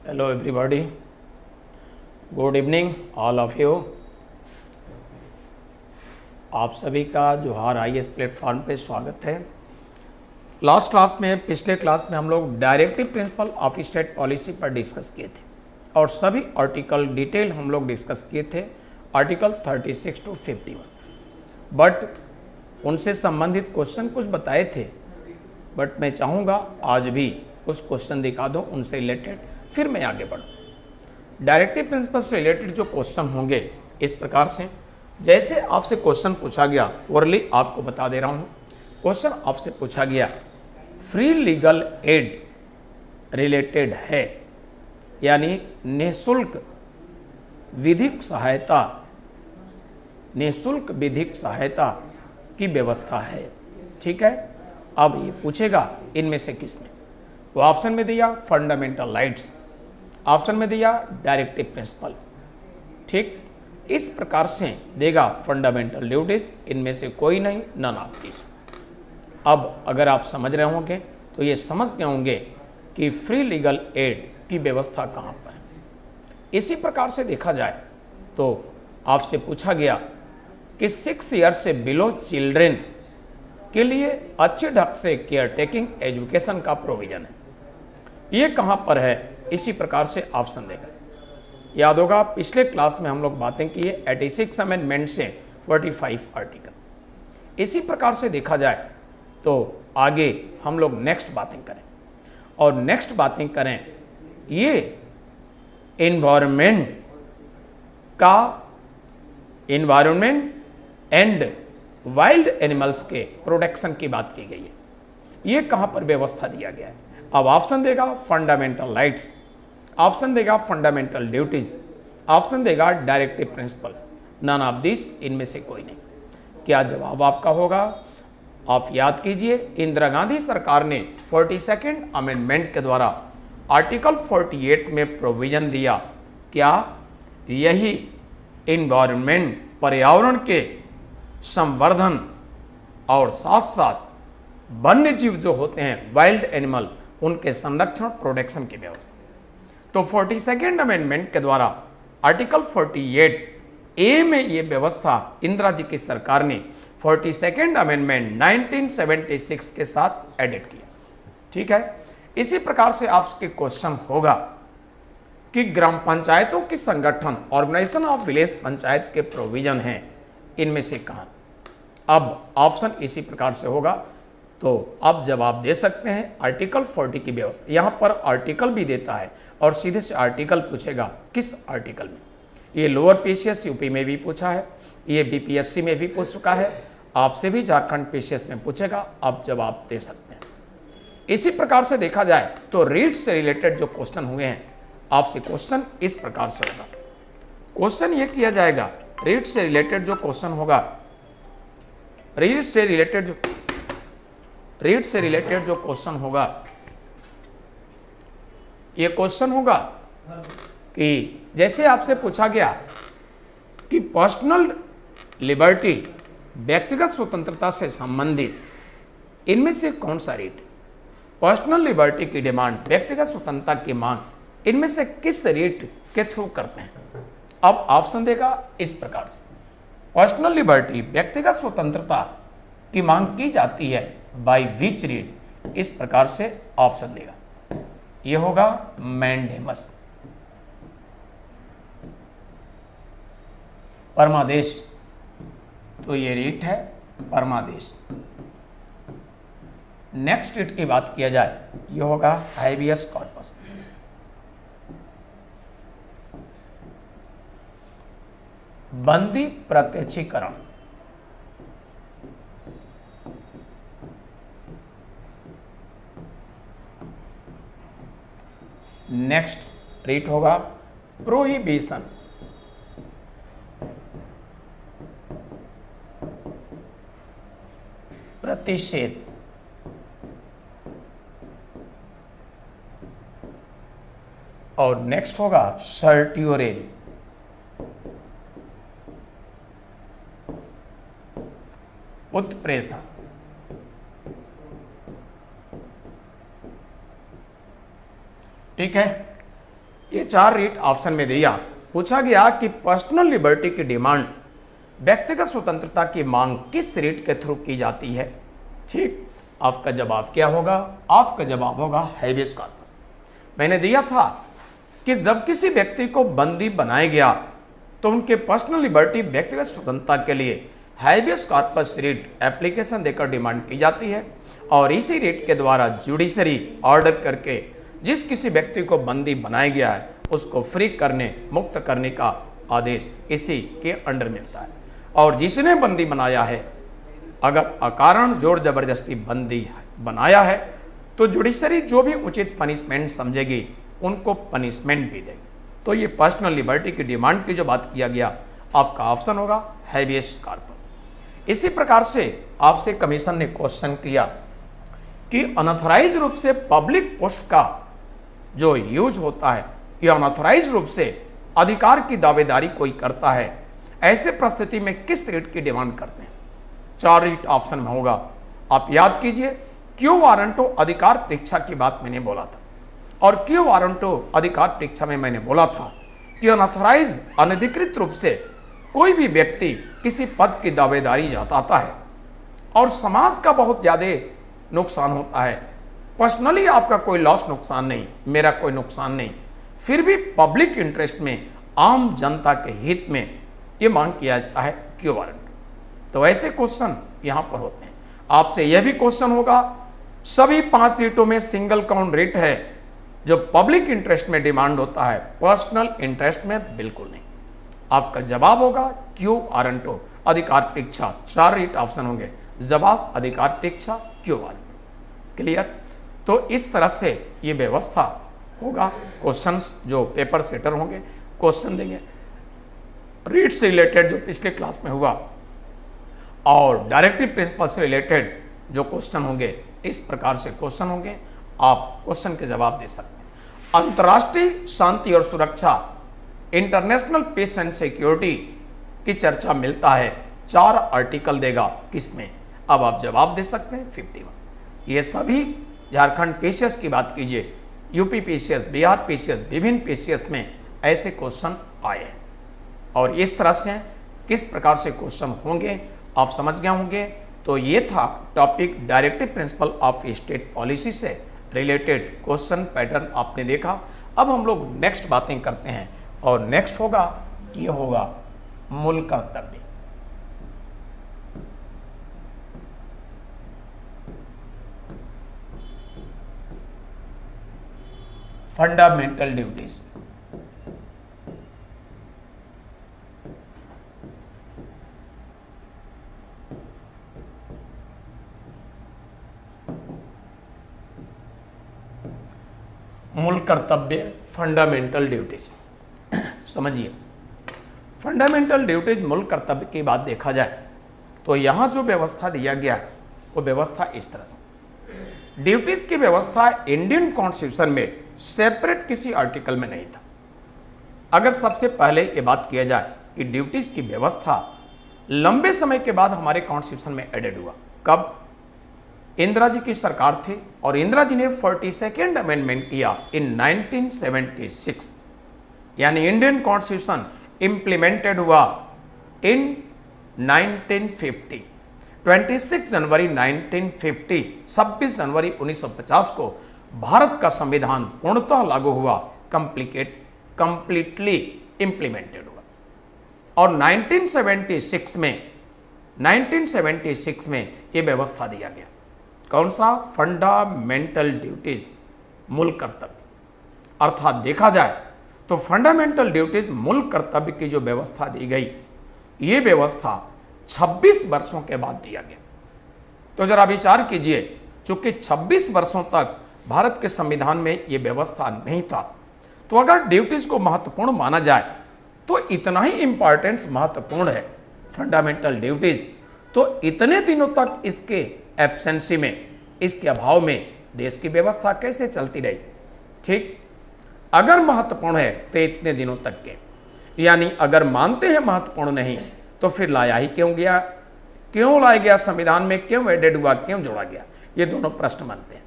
Hello everybody. Good evening all of you. आप सभी का जोहार आईएएस प्लेटफॉर्म पे स्वागत है। लास्ट क्लास में पिछले क्लास में हम लोग directive principle of state policy पर डिस्कस किए थे और सभी आर्टिकल डिटेल हम लोग डिस्कस किए थे, आर्टिकल 36 to 51। बट उनसे संबंधित क्वेश्चन कुछ बताए थे, बट मैं चाहूँगा आज भी कुछ क्वेश्चन दिखा दो उनसे रिलेटेड, फिर मैं आगे बढ़ूँ। डायरेक्टिव प्रिंसिपल से रिलेटेड जो क्वेश्चन होंगे इस प्रकार से, जैसे आपसे क्वेश्चन पूछा गया ओरली आपको बता दे रहा हूँ। क्वेश्चन आपसे पूछा गया फ्री लीगल एड रिलेटेड है, यानी निःशुल्क विधिक सहायता की व्यवस्था है। ठीक है, अब ये पूछेगा इनमें से किसने, तो ऑप्शन में दिया फंडामेंटल राइट्स, ऑप्शन में दिया डायरेक्टिव प्रिंसिपल। ठीक, इस प्रकार से देगा फंडामेंटल ड्यूटीज, इनमें से कोई नहीं, नन ऑफ दिस। अब अगर आप समझ रहे होंगे तो ये समझ गए होंगे कि फ्री लीगल एड की व्यवस्था कहाँ पर है। इसी प्रकार से देखा जाए तो आपसे पूछा गया कि 6 ईयर से बिलो चिल्ड्रेन के लिए अच्छे ढंग से केयर टेकिंग एजुकेशन का प्रोविजन है, ये कहाँ पर है, इसी प्रकार से ऑप्शन देगा। याद होगा पिछले क्लास में हम लोग बातें की है 86 अमेंडमेंट से 45 आर्टिकल। इसी प्रकार से देखा जाए तो आगे हम लोग नेक्स्ट बातें करें, और नेक्स्ट बातें करें ये एनवायरनमेंट एंड वाइल्ड एनिमल्स के प्रोटेक्शन की बात की गई है, ये कहाँ पर व्यवस्था दिया गया है। अब ऑप्शन देगा फंडामेंटल राइट्स, ऑप्शन देगा फंडामेंटल ड्यूटीज, ऑप्शन देगा directive principle, none of this, इनमें से कोई नहीं। क्या जवाब आपका होगा? आप याद कीजिए, इंदिरा गांधी सरकार ने 42nd अमेंडमेंट के द्वारा आर्टिकल 48 में प्रोविजन दिया, क्या यही इन्वायरमेंट पर्यावरण के संवर्धन और साथ साथ वन्य जीव जो होते हैं वाइल्ड एनिमल, उनके संरक्षण प्रोटेक्शन की व्यवस्था। तो 42nd अमेंडमेंट के द्वारा आर्टिकल 48 ए में ये व्यवस्था इंदिरा जी की सरकार ने 42nd अमेंडमेंट 1976 के साथ एडिट किया। ठीक है, इसी प्रकार से आपके क्वेश्चन होगा कि ग्राम पंचायतों की संगठन ऑर्गेनाइजेशन ऑफ विलेज पंचायत के प्रोविजन हैं, इनमें से कहाँ। अब ऑप्शन इसी प्रकार से होगा, तो आप जवाब दे सकते हैं आर्टिकल 40 की व्यवस्था। यहाँ पर आर्टिकल भी देता है और सीधे से आर्टिकल पूछेगा, किस आर्टिकल में। ये लोअर पीसीएस यूपी में भी पूछा है, ये बीपीएससी में भी पूछ चुका है, आपसे भी झारखंड पीसीएस में पूछेगा, आप जवाब दे सकते हैं। इसी प्रकार से देखा जाए तो रीट से रिलेटेड जो क्वेश्चन हुए हैं, आपसे क्वेश्चन इस प्रकार से होगा। क्वेश्चन ये किया जाएगा, रीट से रिलेटेड जो क्वेश्चन होगा, रीट से रिलेटेड जो क्वेश्चन होगा, ये क्वेश्चन होगा कि जैसे आपसे पूछा गया कि पर्सनल लिबर्टी व्यक्तिगत स्वतंत्रता से संबंधित इनमें से कौन सा रीट, पर्सनल लिबर्टी की डिमांड, व्यक्तिगत स्वतंत्रता की मांग, इनमें से किस रीट के थ्रू करते हैं। अब ऑप्शन देगा इस प्रकार से, पर्सनल लिबर्टी व्यक्तिगत स्वतंत्रता की मांग की जाती है बाय विच रीट, इस प्रकार से ऑप्शन देगा। यह होगा मैंडेमस, परमादेश, तो ये रीट है परमादेश। नेक्स्ट रीट की बात किया जाए, यह होगा हाइबियस कॉर्पस, बंदी प्रत्यक्षीकरण। नेक्स्ट रीट होगा प्रोहिबिशन, प्रतिषेध। और नेक्स्ट होगा सर्ट्योरेल, उत्प्रेषण। ठीक है, ये 4 रीट ऑप्शन में दिया। पूछा गया कि पर्सनल लिबर्टी की डिमांड, व्यक्तिगत स्वतंत्रता की मांग किस रीट के थ्रू की जाती है? ठीक, आपका जवाब क्या होगा? आपका जवाब होगा हैबियस कॉर्पस। मैंने दिया था कि जब किसी व्यक्ति को बंदी बनाया गया तो उनके पर्सनल लिबर्टी, व्यक्तिगत स्वतंत्रता के लिए हैबियस कॉर्पस रीट एप्लीकेशन देकर डिमांड की जाती है और इसी रीट के द्वारा जुडिशरी ऑर्डर करके जिस किसी व्यक्ति को बंदी बनाया गया है उसको फ्री करने, मुक्त करने का आदेश इसी के अंडर मिलता है। और जिसने बंदी बनाया है, अगर अकारण जोर जबरदस्ती बंदी बनाया है तो जुडिशरी जो भी उचित पनिशमेंट समझेगी उनको पनिशमेंट भी देगी। तो ये पर्सनल लिबर्टी की डिमांड की जो बात किया गया, आपका ऑप्शन होगा हैबियस कॉर्पस। इसी प्रकार से आपसे कमीशन ने क्वेश्चन किया कि अनऑथराइज रूप से पब्लिक पोस्ट का जो यूज होता है, या अनऑथराइज रूप से अधिकार की दावेदारी कोई करता है, ऐसे परिस्थिति में किस रीट की डिमांड करते हैं? 4 रीट ऑप्शन में होगा। आप याद कीजिए, क्यू वारंटो अधिकार परीक्षा की बात मैंने बोला था, और क्यू वारंटो अधिकार परीक्षा में मैंने बोला था कि अनऑथराइज, अनधिकृत रूप से कोई भी व्यक्ति किसी पद की दावेदारी जताता है और समाज का बहुत ज़्यादा नुकसान होता है, पर्सनली आपका कोई लॉस नुकसान नहीं, मेरा कोई नुकसान नहीं, फिर भी पब्लिक इंटरेस्ट में, आम जनता के हित में ये मांग किया जाता है क्यू वारंट। तो ऐसे क्वेश्चन यहाँ पर होते हैं। आपसे यह भी क्वेश्चन होगा, सभी 5 रीटों में सिंगल काउंट रीट है जो पब्लिक इंटरेस्ट में डिमांड होता है, पर्सनल इंटरेस्ट में बिल्कुल नहीं। आपका जवाब होगा क्यू वारंटो अधिकार परीक्षा। 4 रीट ऑप्शन होंगे, जवाब अधिकार परीक्षा क्यू वारंटो। क्लियर? तो इस तरह से ये व्यवस्था होगा। क्वेश्चंस जो पेपर सेटर होंगे क्वेश्चन देंगे रीट से रिलेटेड जो पिछले क्लास में हुआ, और डायरेक्टिव प्रिंसिपल से रिलेटेड जो क्वेश्चन होंगे, इस प्रकार से क्वेश्चन होंगे, आप क्वेश्चन के जवाब दे सकते हैं। अंतर्राष्ट्रीय शांति और सुरक्षा, इंटरनेशनल पीस एंड सिक्योरिटी की चर्चा मिलता है, 4 आर्टिकल देगा किसमें? अब आप जवाब दे सकते हैं 51। ये सभी झारखंड पीसीएस की बात कीजिए, यूपी पीसीएस, बिहार पीसीएस, विभिन्न पीसीएस में ऐसे क्वेश्चन आए हैं, और इस तरह से किस प्रकार से क्वेश्चन होंगे आप समझ गए होंगे। तो ये था topic, directive principle of state policy से रिलेटेड क्वेश्चन पैटर्न आपने देखा। अब हम लोग नेक्स्ट बातें करते हैं, और नेक्स्ट होगा, ये होगा मूल कर्तव्य। Fundamental duties. मूल कर्तव्य, फंडामेंटल ड्यूटीज। समझिए, फंडामेंटल ड्यूटीज मूल कर्तव्य की बात देखा जाए तो यहां जो व्यवस्था दिया गया है वो व्यवस्था इस तरह से, ड्यूटीज की व्यवस्था इंडियन कॉन्स्टिट्यूशन में सेपरेट किसी आर्टिकल में नहीं था। अगर सबसे पहले ये बात किया जाए कि ड्यूटीज की व्यवस्था लंबे समय के बाद हमारे कॉन्स्टिट्यूशन में एडेड हुआ। कब? इंदिरा जी की सरकार थी और इंदिरा जी ने 42nd अमेंडमेंट किया इन 1976, यानी इंडियन कॉन्स्टिट्यूशन इंप्लीमेंटेड हुआ इन 1950। 26 जनवरी 1950, 26 जनवरी 1950 को भारत का संविधान पूर्णतः लागू हुआ, कंप्लीटली इंप्लीमेंटेड हुआ। और 1976 में ये व्यवस्था दिया गया। कौन सा? फंडामेंटल ड्यूटीज, मूल कर्तव्य। अर्थात देखा जाए तो फंडामेंटल ड्यूटीज, मूल कर्तव्य की जो व्यवस्था दी गई, ये व्यवस्था 26 वर्षों के बाद दिया गया। तो जरा विचार कीजिए, चूंकि 26 वर्षों तक भारत के संविधान में ये व्यवस्था नहीं था, तो अगर ड्यूटीज को महत्वपूर्ण माना जाए तो इतना ही इंपॉर्टेंस महत्वपूर्ण है फंडामेंटल ड्यूटीज, तो इतने दिनों तक इसके एब्सेंसी में, इसके अभाव में देश की व्यवस्था कैसे चलती रही? ठीक, अगर महत्वपूर्ण है तो इतने दिनों तक के, यानी अगर मानते हैं महत्वपूर्ण नहीं तो फिर लाया ही क्यों गया? क्यों लाया गया संविधान में? क्यों एडेड हुआ? क्यों जोड़ा गया? ये दोनों प्रश्न बनते हैं,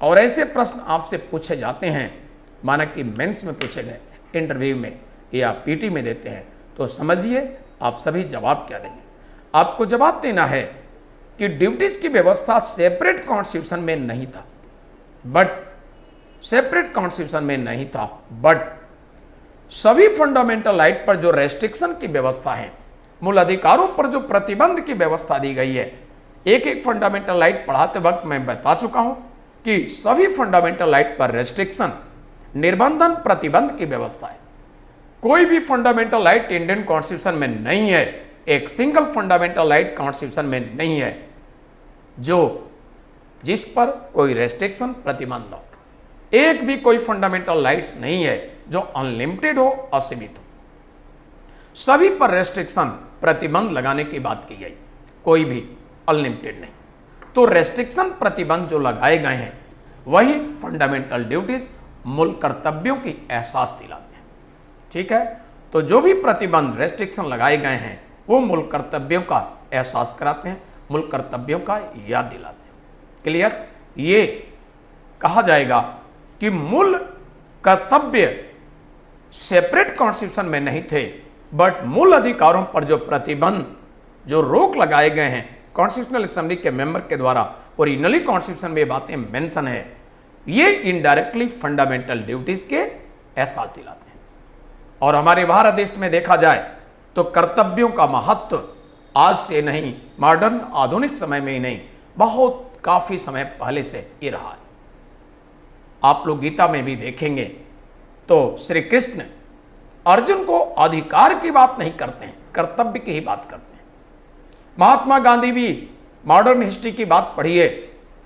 और ऐसे प्रश्न आपसे पूछे जाते हैं माना कि मेंस में पूछे गए, इंटरव्यू में या पीटी में देते हैं, तो समझिए आप सभी जवाब क्या देंगे। आपको जवाब देना है कि ड्यूटीज की व्यवस्था सेपरेट कॉन्स्टिट्यूशन में नहीं था, बट सभी फंडामेंटल राइट पर जो रेस्ट्रिक्शन की व्यवस्था है, मूल अधिकारों पर जो प्रतिबंध की व्यवस्था दी गई है, एक एक फंडामेंटल राइट पढ़ाते वक्त मैं बता चुका हूं कि सभी फंडामेंटल राइट पर रेस्ट्रिक्शन, निर्बंधन, प्रतिबंध की व्यवस्था है। कोई भी फंडामेंटल राइट इंडियन कॉन्स्टिट्यूशन में नहीं है, एक सिंगल फंडामेंटल राइट कॉन्स्टिट्यूशन में नहीं है जिस पर कोई रेस्ट्रिक्शन, प्रतिबंध हो। एक भी कोई फंडामेंटल राइट्स नहीं है जो अनलिमिटेड हो, असीमित हो। सभी पर रेस्ट्रिक्शन, प्रतिबंध लगाने की बात की गई, कोई भी अनलिमिटेड नहीं। तो रेस्ट्रिक्शन, प्रतिबंध जो लगाए गए हैं वही फंडामेंटल ड्यूटीज, मूल कर्तव्यों की एहसास दिलाते हैं। ठीक है, तो जो भी प्रतिबंध, रेस्ट्रिक्शन लगाए गए हैं वो मूल कर्तव्यों का एहसास कराते हैं, मूल कर्तव्यों का याद दिलाते हैं। क्लियर? ये कहा जाएगा कि मूल कर्तव्य सेपरेट कॉन्स्टिट्यूशन में नहीं थे, बट मूल अधिकारों पर जो प्रतिबंध, जो रोक लगाए गए हैं कॉन्स्टिट्यूशनल असेंबली के मेंबर के द्वारा, ओरिजिनली कॉन्स्टिट्यूशन में बातें मेंशन है, ये इनडायरेक्टली फंडामेंटल ड्यूटीज के एहसास दिलाते हैं। और हमारे भारत देश में देखा जाए तो कर्तव्यों का महत्व आज से नहीं, मॉडर्न आधुनिक समय में ही नहीं, बहुत काफी समय पहले से ये रहा है। आप लोग गीता में भी देखेंगे तो श्री कृष्ण अर्जुन को अधिकार की बात नहीं करते हैं, कर्तव्य की ही बात करते हैं। महात्मा गांधी भी, मॉडर्न हिस्ट्री की बात पढ़िए,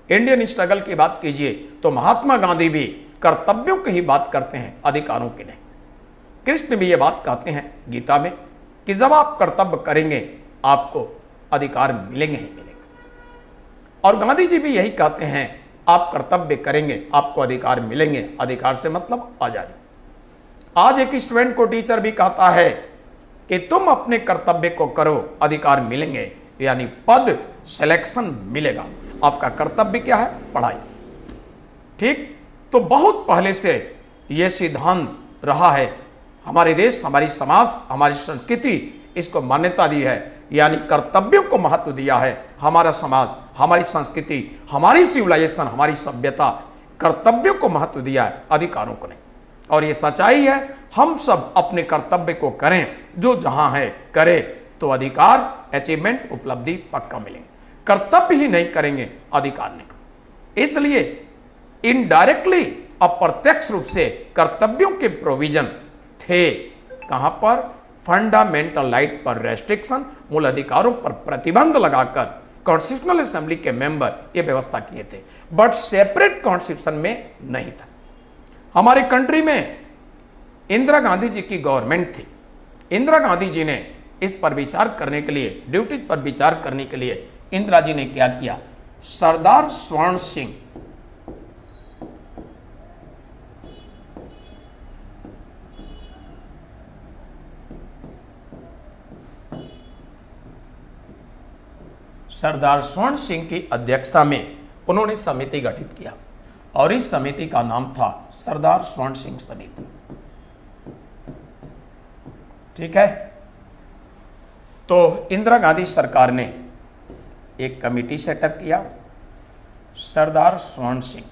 इंडियन स्ट्रगल की बात कीजिए, तो महात्मा गांधी भी कर्तव्यों की ही बात करते हैं, अधिकारों की नहीं। कृष्ण भी ये बात कहते हैं गीता में कि जब आप कर्तव्य करेंगे आपको अधिकार मिलेंगे ही मिलेंगे। और गांधी जी भी यही कहते हैं, आप कर्तव्य करेंगे आपको अधिकार मिलेंगे। अधिकार से मतलब आजादी। आज एक स्टूडेंट को टीचर भी कहता है कि तुम अपने कर्तव्य को करो, अधिकार मिलेंगे, यानी पद सिलेक्शन मिलेगा। आपका कर्तव्य क्या है? पढ़ाई। ठीक, तो बहुत पहले से यह सिद्धांत रहा है। हमारे देश, हमारी समाज, हमारी संस्कृति इसको मान्यता दी है, यानी कर्तव्यों को महत्व दिया है। हमारा समाज, हमारी संस्कृति, हमारी सिविलाइजेशन, हमारी सभ्यता कर्तव्यों को महत्व दिया है, अधिकारों को नहीं। और ये सच्चाई है, हम सब अपने कर्तव्य को करें, जो जहां है करे, तो अधिकार, अचीवमेंट, उपलब्धि पक्का मिलेंगे। कर्तव्य ही नहीं करेंगे, अधिकार नहीं। इसलिए इनडायरेक्टली, अप्रत्यक्ष रूप से कर्तव्यों के प्रोविजन थे। कहां पर? फंडामेंटल राइट पर रेस्ट्रिक्शन, मूल अधिकारों पर प्रतिबंध लगाकर कॉन्स्टिट्यूशनल असेंबली के मेंबर ये व्यवस्था किए थे, बट सेपरेट कॉन्स्टिट्यूशन में नहीं था। हमारे कंट्री में इंदिरा गांधी जी की गवर्नमेंट थी। इंदिरा गांधी जी ने इस पर विचार करने के लिए, ड्यूटीज पर विचार करने के लिए इंदिरा जी ने क्या किया? सरदार स्वर्ण सिंह, सरदार स्वर्ण सिंह की अध्यक्षता में उन्होंने समिति गठित किया और इस समिति का नाम था सरदार स्वर्ण सिंह समिति। ठीक है, तो इंदिरा गांधी सरकार ने एक कमेटी सेटअप किया, सरदार स्वर्ण सिंह।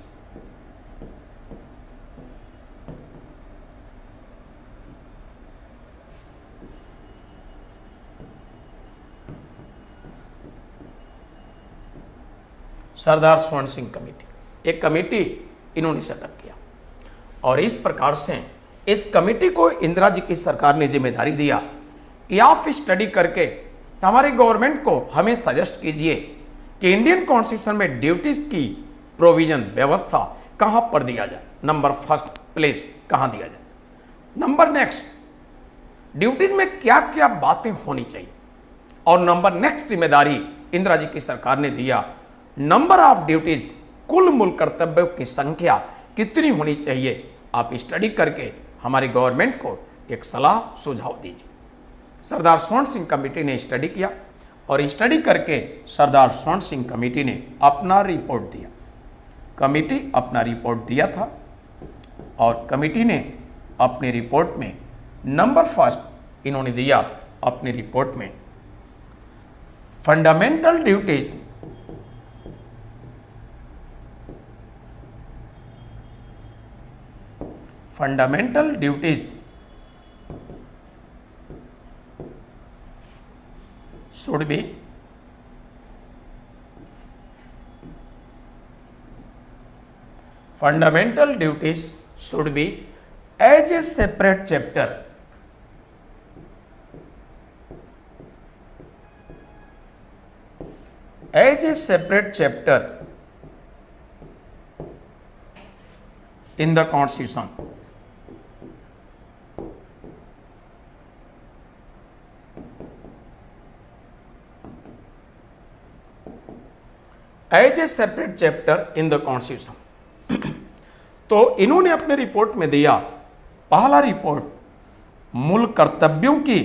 सरदार स्वर्ण सिंह कमेटी, एक कमेटी इन्होंने सेटअप किया और इस प्रकार से इस कमेटी को इंदिरा जी की सरकार ने जिम्मेदारी दिया कि आप स्टडी करके हमारे गवर्नमेंट को हमें सजेस्ट कीजिए कि इंडियन कॉन्स्टिट्यूशन में ड्यूटीज की प्रोविजन, व्यवस्था कहां पर दिया जाए। नंबर फर्स्ट प्लेस कहां दिया जाए। नंबर नेक्स्ट, ड्यूटीज में क्या क्या बातें होनी चाहिए। और नंबर नेक्स्ट जिम्मेदारी इंदिरा जी की सरकार ने दिया, नंबर ऑफ ड्यूटीज, कुल मूल कर्तव्यों की संख्या कितनी होनी चाहिए, आप स्टडी करके हमारी गवर्नमेंट को एक सलाह सुझाव दीजिए। सरदार स्वर्ण सिंह कमेटी ने स्टडी किया और स्टडी करके सरदार स्वर्ण सिंह कमेटी ने अपना रिपोर्ट दिया। कमेटी अपना रिपोर्ट दिया था और कमिटी ने अपनी रिपोर्ट में नंबर फर्स्ट इन्होंने दिया अपनी रिपोर्ट में fundamental duties should be fundamental duties should be as a separate chapter in the constitution. As a separate chapter in the constitution. तो इन्होंने अपने रिपोर्ट में दिया पहला रिपोर्ट मूल कर्तव्यों की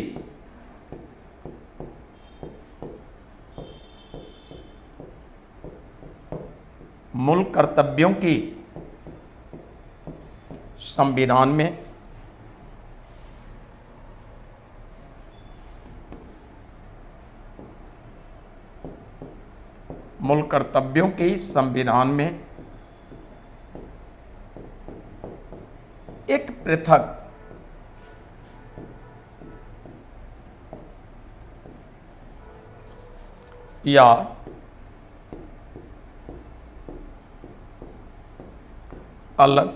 संविधान में मूल कर्तव्यों की संविधान में एक पृथक या अलग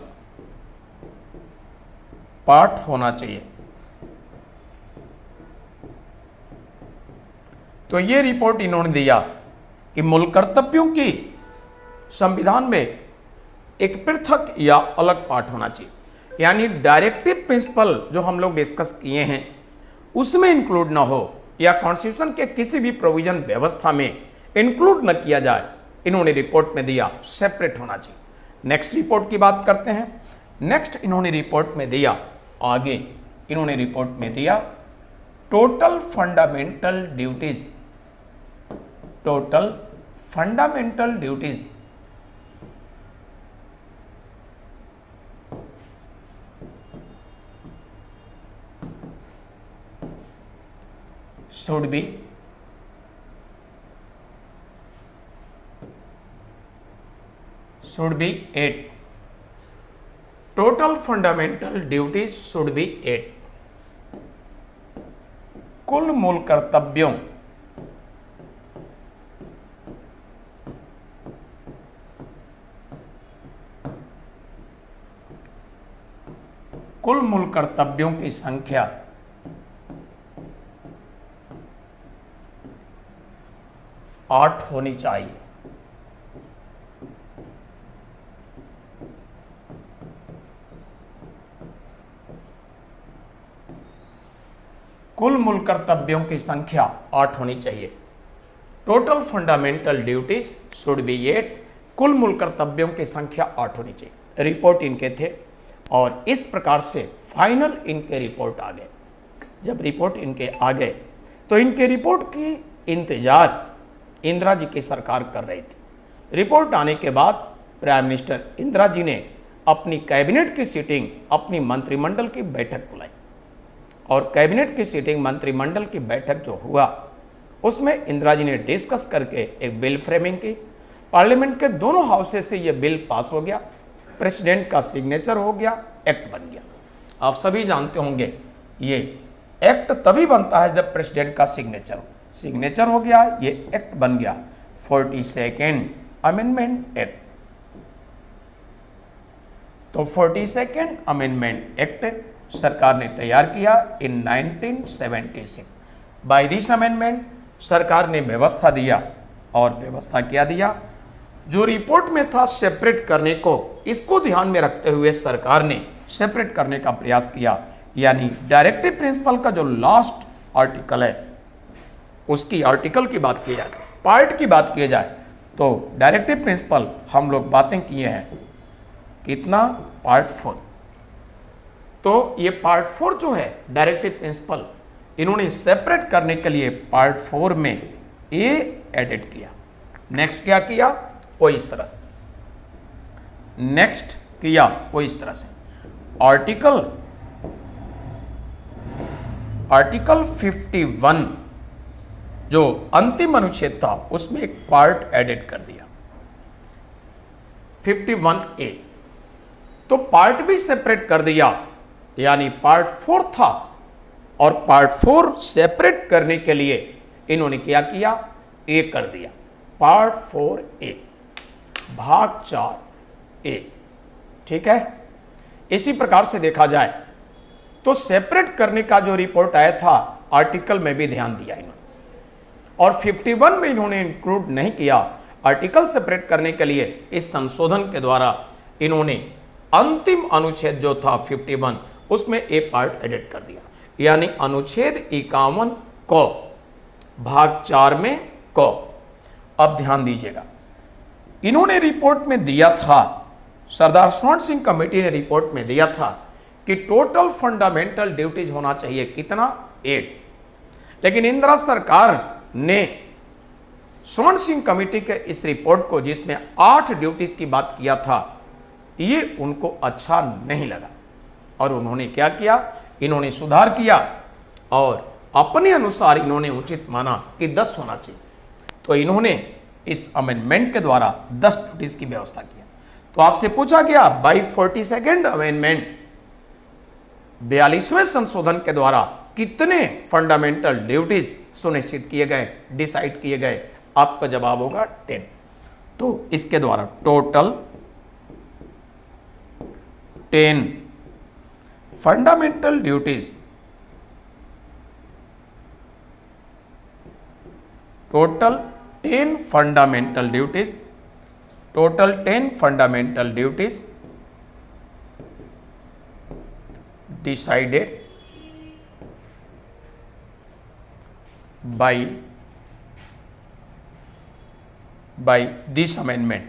पाठ होना चाहिए। तो ये रिपोर्ट इन्होंने दिया कि मूल कर्तव्यों की संविधान में एक पृथक या अलग पाठ होना चाहिए, यानी डायरेक्टिव प्रिंसिपल जो हम लोग डिस्कस किए हैं उसमें इंक्लूड ना हो या कॉन्स्टिट्यूशन के किसी भी प्रोविजन व्यवस्था में इंक्लूड न किया जाए। इन्होंने रिपोर्ट में दिया सेपरेट होना चाहिए। नेक्स्ट रिपोर्ट की बात करते हैं। नेक्स्ट इन्होंने रिपोर्ट में दिया आगे इन्होंने रिपोर्ट में दिया total fundamental duties should be eight. Total fundamental duties should be 8. कुल मूल कर्तव्यों की संख्या 8 होनी चाहिए। कुल मूल कर्तव्यों की संख्या 8 होनी चाहिए। Total fundamental duties should be 8। कुल मूल कर्तव्यों की संख्या 8 होनी चाहिए। रिपोर्ट इनके थे और इस प्रकार से फाइनल इनके रिपोर्ट आ गए। जब रिपोर्ट इनके आ गए तो इनके रिपोर्ट की इंतजार इंदिरा जी की सरकार कर रही थी। रिपोर्ट आने के बाद प्राइम मिनिस्टर इंदिरा जी ने अपनी कैबिनेट की सीटिंग अपनी मंत्रिमंडल की बैठक बुलाई और कैबिनेट की सीटिंग मंत्रिमंडल की बैठक जो हुआ उसमें इंदिरा जी ने डिस्कस करके एक बिल फ्रेमिंग की। पार्लियामेंट के दोनों हाउसेस से यह बिल पास हो गया, प्रेसिडेंट का सिग्नेचर हो गया, एक्ट बन गया। आप सभी जानते होंगे ये एक्ट तभी बनता है जब प्रेसिडेंट का सिग्नेचर हो गया, ये एक्ट बन गया। 42nd amendment act. तो 42nd अमेंडमेंट एक्ट सरकार ने तैयार किया इन 1976। बाय दिस अमेंडमेंट सरकार ने व्यवस्था दिया और व्यवस्था क्या दिया, जो रिपोर्ट में था सेपरेट करने को, इसको ध्यान में रखते हुए सरकार ने सेपरेट करने का प्रयास किया। यानी डायरेक्टिव प्रिंसिपल का जो लास्ट आर्टिकल है उसकी आर्टिकल की बात की जाए, पार्ट की बात की जाए तो डायरेक्टिव प्रिंसिपल हम लोग बातें किए हैं कितना, पार्ट 4। तो ये पार्ट 4 जो है डायरेक्टिव प्रिंसिपल इन्होंने सेपरेट करने के लिए पार्ट 4 में ए एडिट किया। नेक्स्ट क्या किया वो इस तरह से, नेक्स्ट किया वो इस तरह से। आर्टिकल 51 जो अंतिम अनुच्छेद था उसमें एक पार्ट एडिट कर दिया 51A। तो पार्ट भी सेपरेट कर दिया, यानी पार्ट 4 था और पार्ट 4 सेपरेट करने के लिए इन्होंने क्या किया, ए कर दिया, पार्ट 4A भाग 4A। ठीक है, इसी प्रकार से देखा जाए तो सेपरेट करने का जो रिपोर्ट आया था आर्टिकल में भी ध्यान दिया इन्होंने, और 51 में इन्होंने इंक्लूड नहीं किया। आर्टिकल सेपरेट करने के लिए इस संशोधन के द्वारा इन्होंने अंतिम अनुच्छेद जो था 51 उसमें ए पार्ट एडिट कर दिया, यानी अनुच्छेद 51 को भाग 4 में को। अब ध्यान दीजिएगा, इन्होंने रिपोर्ट में दिया था, सरदार स्वर्ण सिंह कमेटी ने रिपोर्ट में दिया था कि टोटल फंडामेंटल ड्यूटीज होना चाहिए कितना, 8। लेकिन इंदिरा सरकार ने स्वर्ण सिंह कमेटी के इस रिपोर्ट को, जिसमें 8 ड्यूटीज की बात किया था, ये उनको अच्छा नहीं लगा और उन्होंने क्या किया, इन्होंने सुधार किया और अपने अनुसार इन्होंने उचित माना कि 10 होना चाहिए। तो इन्होंने इस अमेंडमेंट के द्वारा 10 ड्यूटीज की व्यवस्था किया। तो आपसे पूछा गया बाई 42nd अमेंडमेंट 42वें संशोधन के द्वारा कितने फंडामेंटल ड्यूटीज सुनिश्चित किए गए, डिसाइड किए गए, आपका जवाब होगा 10। तो इसके द्वारा total 10 fundamental duties, total 10 fundamental duties, total 10 fundamental duties decided by this amendment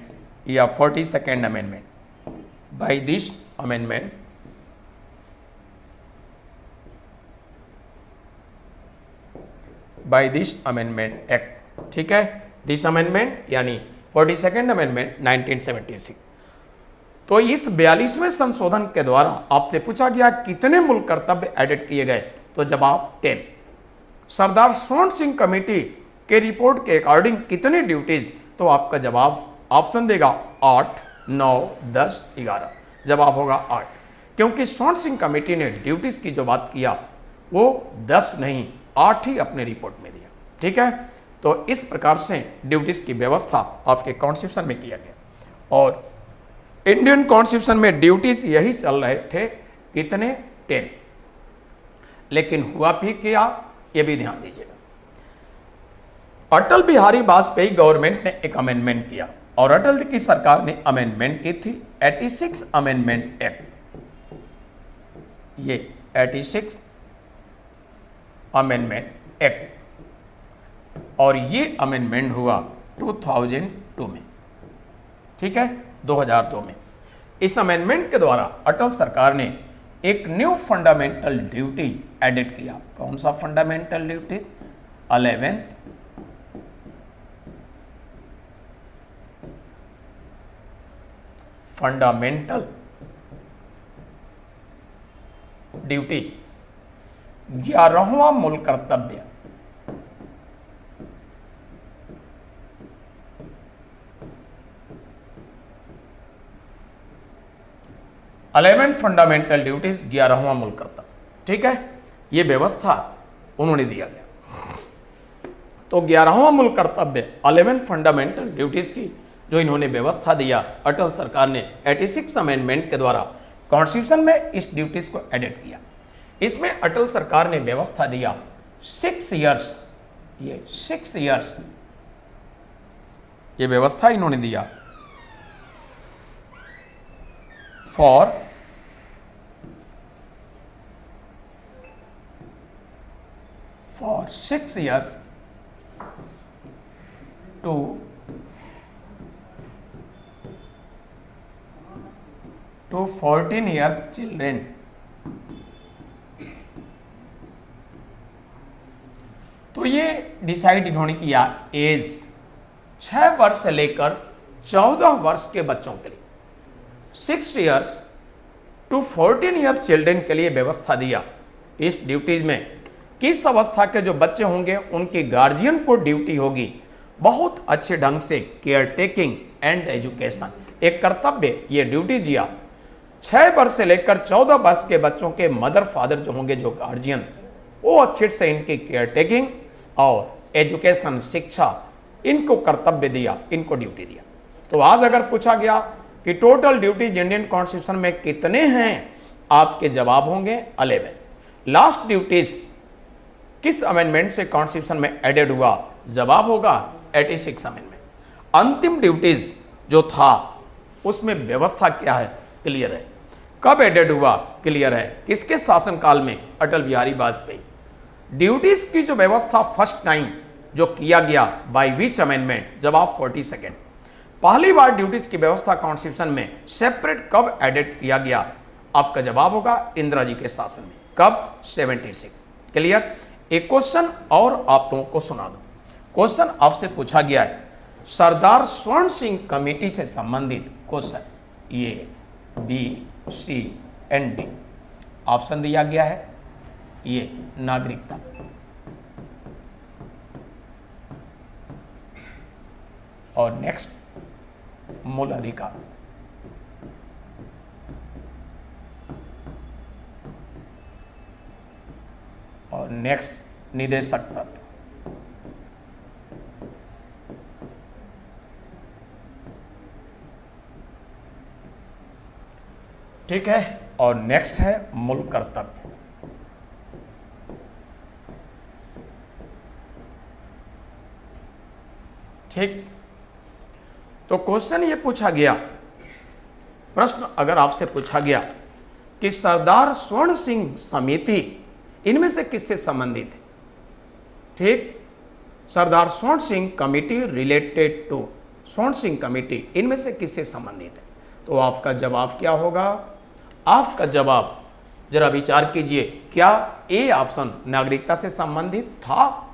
या 42nd amendment, by this amendment act। ठीक है, दिस अमेंडमेंट यानी 42nd अमेंडमेंट 1976। तो इस 42वें संशोधन के द्वारा आपसे पूछा गया कितने मूल कर्तव्य एडिट किए गए, तो जवाब 10। सरदार स्वर्ण सिंह कमेटी के रिपोर्ट के अकॉर्डिंग कितने ड्यूटीज, तो आपका जवाब ऑप्शन देगा 8, 9, 10, 11, जवाब होगा 8, क्योंकि स्वर्ण सिंह कमेटी ने ड्यूटीज की जो बात किया वो 10 नहीं 8 ही अपने रिपोर्ट में दिया। ठीक है, तो इस प्रकार से ड्यूटीज की व्यवस्था आपके कॉन्स्टिट्यूशन में किया गया और इंडियन कॉन्स्टिट्यूशन में ड्यूटीज यही चल रहे थे, कितने, 10। लेकिन हुआ भी क्या, ये भी ध्यान दीजिएगा, अटल बिहारी वाजपेयी गवर्नमेंट ने एक अमेंडमेंट किया और अटल जी की सरकार ने अमेंडमेंट की थी 86 अमेंडमेंट एक्ट। ये 86 अमेंडमेंट एक्ट और ये अमेंडमेंट हुआ 2002 में। ठीक है, 2002 में इस अमेंडमेंट के द्वारा अटल सरकार ने एक न्यू फंडामेंटल ड्यूटी एडिट किया। कौन सा fundamental duties, 11th fundamental duty, 11वां मूल कर्तव्य। अलेवन फंडामेंटल ड्यूटीज, 11वां मूल कर्तव्य। ठीक है, ये व्यवस्था उन्होंने दिया गया। तो 11वां मूल कर्तव्य 11 फंडामेंटल ड्यूटीज की जो इन्होंने व्यवस्था दिया अटल सरकार ने 86 अमेंडमेंट के द्वारा कॉन्स्टिट्यूशन में इस ड्यूटीज को एडिट किया। इसमें अटल सरकार ने व्यवस्था दिया 6 इयर्स, ये 6 इयर्स ये व्यवस्था इन्होंने दिया for 6 years to to 14 years children। तो ये डिसाइड इन्होंने किया एज 6 वर्ष से लेकर 14 वर्ष के बच्चों के लिए, 6 years टू 14 ईयर्स चिल्ड्रन के लिए व्यवस्था दिया। इस ड्यूटीज में किस अवस्था के जो बच्चे होंगे उनकी गार्जियन को ड्यूटी होगी बहुत अच्छे ढंग से केयर टेकिंग एंड एजुकेशन, एक कर्तव्य, ये ड्यूटी दिया। 6 वर्ष से लेकर 14 वर्ष के बच्चों के मदर फादर जो होंगे, जो गार्जियन, वो अच्छे से इनकी केयर टेकिंग और एजुकेशन, शिक्षा, इनको कर्तव्य दिया, इनको ड्यूटी दिया। तो आज अगर पूछा गया कि टोटल ड्यूटीज इंडियन कॉन्स्टिट्यूशन में कितने हैं, आपके जवाब होंगे 11। लास्ट ड्यूटीज किस अमेंडमेंट से कॉन्स्टिट्यूशन में एडेड हुआ, जवाब होगा 86 अमेंडमेंट। अंतिम ड्यूटीज जो था उसमें व्यवस्था क्या है, क्लियर है। कब एडेड हुआ, क्लियर है। किसके शासनकाल में, अटल बिहारी वाजपेयी। ड्यूटीज की जो व्यवस्था फर्स्ट टाइम जो किया गया बाय विच अमेंडमेंट, जवाब 42। पहली बार ड्यूटीज की व्यवस्था कॉन्स्टिट्यूशन में सेपरेट कब एडेड किया गया, आपका जवाब होगा इंदिरा जी के शासन में। कब, 76। क्लियर। एक क्वेश्चन और आप लोगों को सुना दो। क्वेश्चन आपसे पूछा गया है सरदार स्वर्ण सिंह कमेटी से संबंधित क्वेश्चन, ये B, C and D option दिया गया है। ये नागरिकता, और नेक्स्ट मूल अधिकार, और नेक्स्ट निदेशक तत्व। ठीक है, और नेक्स्ट है मूल कर्तव्य। ठीक, तो क्वेश्चन ये पूछा गया, प्रश्न अगर आपसे पूछा गया कि सरदार स्वर्ण सिंह समिति इनमें से किससे संबंधित है, ठीक, सरदार स्वर्ण सिंह कमेटी रिलेटेड टू, स्वर्ण सिंह कमेटी इनमें से किससे संबंधित है, तो आपका जवाब क्या होगा। आपका जवाब जरा विचार कीजिए, क्या ए ऑप्शन नागरिकता से संबंधित था।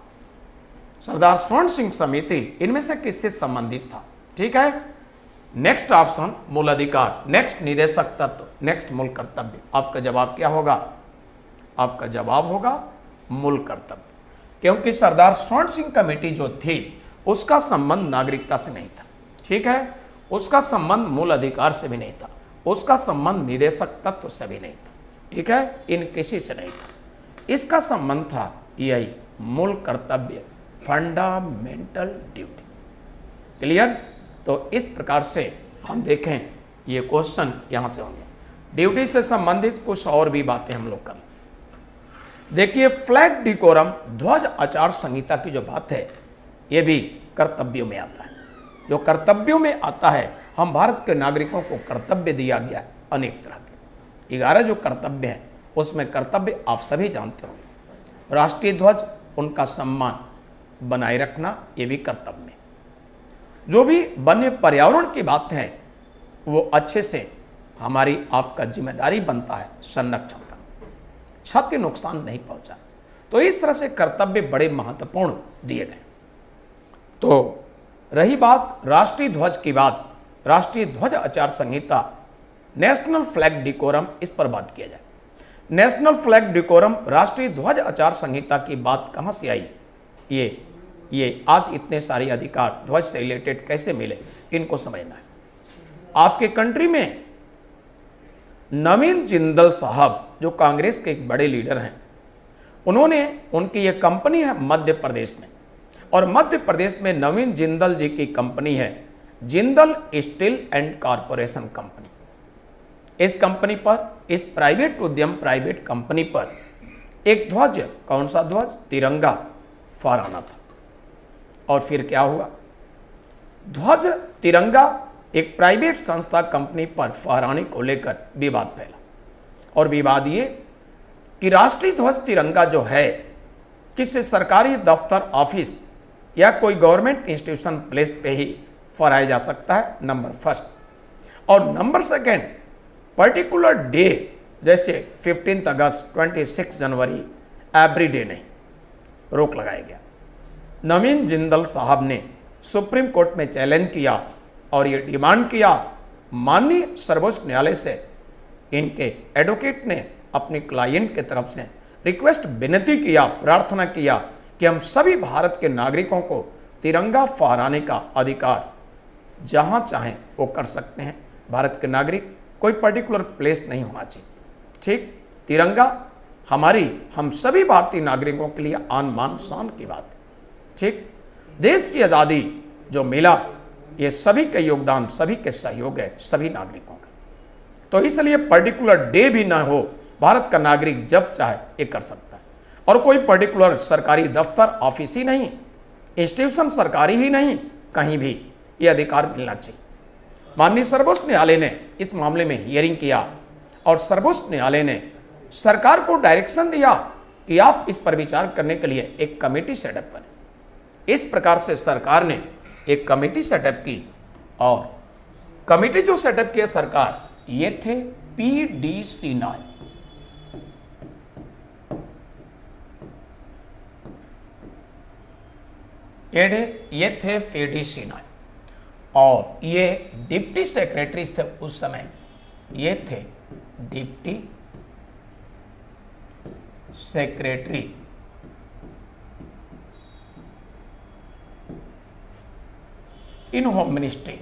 सरदार स्वर्ण सिंह समिति इनमें से किससे संबंधित था, ठीक है। नेक्स्ट ऑप्शन मूल अधिकार, नेक्स्ट निदेशक तत्व, नेक्स्ट मूल कर्तव्य। आपका जवाब क्या होगा, आपका जवाब होगा मूल कर्तव्य, क्योंकि सरदार स्वर्ण सिंह कमेटी जो थी उसका संबंध नागरिकता से नहीं था, ठीक है, उसका संबंध मूल अधिकार से भी नहीं था, उसका संबंध निदेशक तत्व से भी नहीं था, ठीक है, इन किसी से नहीं था। इसका संबंध था यही मूल कर्तव्य, फंडामेंटल ड्यूटी। क्लियर। तो इस प्रकार से हम देखें ये क्वेश्चन यहां से होंगे। ड्यूटी से संबंधित कुछ और भी बातें हम लोग कर देखिए। फ्लैग डिकोरम, ध्वज आचार संहिता की जो बात है ये भी कर्तव्यों में आता है। जो कर्तव्यों में आता है, हम भारत के नागरिकों को कर्तव्य दिया गया है अनेक तरह के। 11 जो कर्तव्य है उसमें कर्तव्य आप सभी जानते होंगे। राष्ट्रीय ध्वज, उनका सम्मान बनाए रखना, ये भी कर्तव्य में। जो भी वन्य पर्यावरण की बात है वो अच्छे से हमारी आपका जिम्मेदारी बनता है संरक्षण का, क्षति नुकसान नहीं पहुंचा। तो इस तरह से कर्तव्य बड़े महत्वपूर्ण दिए गए। तो रही बात राष्ट्रीय ध्वज की बात, राष्ट्रीय ध्वज आचार संहिता, नेशनल फ्लैग डिकोरम, इस पर बात किया जाए। नेशनल फ्लैग डिकोरम, राष्ट्रीय ध्वज आचार संहिता की बात कहां से आई, ये आज इतने सारे अधिकार ध्वज से रिलेटेड कैसे मिले, इनको समझना है। आपके कंट्री में नवीन जिंदल साहब जो कांग्रेस के एक बड़े लीडर हैं, उन्होंने, उनकी ये कंपनी है मध्य प्रदेश में, और मध्य प्रदेश में नवीन जिंदल जी की कंपनी है Jindal steel and corporation company. इस कंपनी पर, इस प्राइवेट उद्यम, प्राइवेट कंपनी पर एक ध्वज, कौन सा ध्वज, तिरंगा फहराना था। और फिर क्या हुआ, ध्वज तिरंगा एक प्राइवेट संस्था कंपनी पर फहराने को लेकर विवाद फैला। और विवाद ये कि राष्ट्रीय ध्वज तिरंगा जो है किसी सरकारी दफ्तर, ऑफिस या कोई गवर्नमेंट इंस्टीट्यूशन प्लेस पे ही फहराया जा सकता है, नंबर फर्स्ट। और नंबर सेकेंड, पर्टिकुलर डे जैसे 15 अगस्त, 26 जनवरी, एवरी डे नहीं, रोक लगाया गया। नवीन जिंदल साहब ने सुप्रीम कोर्ट में चैलेंज किया और ये डिमांड किया माननीय सर्वोच्च न्यायालय से इनके एडवोकेट ने अपने क्लाइंट के तरफ से रिक्वेस्ट विनती किया, प्रार्थना किया कि हम सभी भारत के नागरिकों को तिरंगा फहराने का अधिकार जहां चाहें वो कर सकते हैं। भारत के नागरिक कोई पर्टिकुलर प्लेस नहीं होना चाहिए। ठीक, तिरंगा हम सभी भारतीय नागरिकों के लिए आन बान शान की बात है। ठीक, देश की आज़ादी जो मिला ये सभी के योगदान, सभी के सहयोग है, सभी नागरिकों का। तो इसलिए पर्टिकुलर डे भी ना हो, भारत का नागरिक जब चाहे ये कर सकता है। और कोई पर्टिकुलर सरकारी दफ्तर, ऑफिस ही नहीं, इंस्टीट्यूशन सरकारी ही नहीं, कहीं भी ये अधिकार मिलना चाहिए। माननीय सर्वोच्च न्यायालय ने इस मामले में हियरिंग किया और सर्वोच्च न्यायालय ने सरकार को डायरेक्शन दिया कि आप इस पर विचार करने के लिए एक कमेटी सेटअप करें। इस प्रकार से सरकार ने एक कमेटी सेटअप की और कमेटी जो सेटअप किया सरकार, ये थे पीडी सिन्हा। ये थे पीडी सिन्हा और ये डिप्टी सेक्रेटरी थे उस समय। ये थे डिप्टी सेक्रेटरी इन होम मिनिस्ट्री।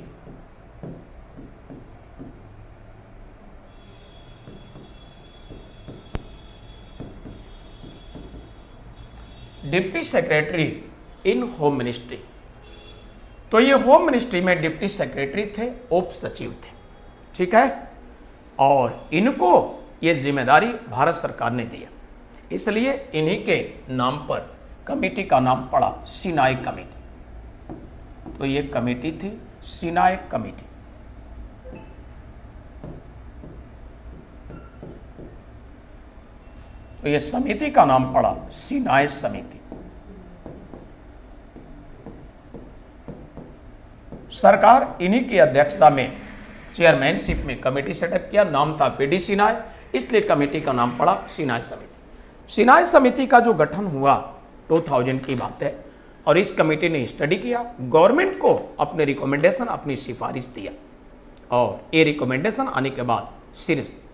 डिप्टी सेक्रेटरी इन होम मिनिस्ट्री। तो ये होम मिनिस्ट्री में डिप्टी सेक्रेटरी थे, उप सचिव थे। ठीक है, और इनको ये जिम्मेदारी भारत सरकार ने दिया, इसलिए इन्हीं के नाम पर कमेटी का नाम पड़ा सिन्हा कमेटी। तो ये कमेटी थी सिन्हा कमेटी। तो ये समिति का नाम पड़ा सिन्हा समिति। सरकार इन्हीं की अध्यक्षता में चेयरमैनशिप में कमेटी सेटअप किया, नाम था पीडी सिन्हा, इसलिए कमेटी का नाम पड़ा सिन्हा समिति। सिन्हा समिति का जो गठन हुआ 2000 की बात है और इस कमेटी ने स्टडी किया, गवर्नमेंट को अपने रिकमेंडेशन, अपनी सिफारिश दिया और ये रिकमेंडेशन आने के बाद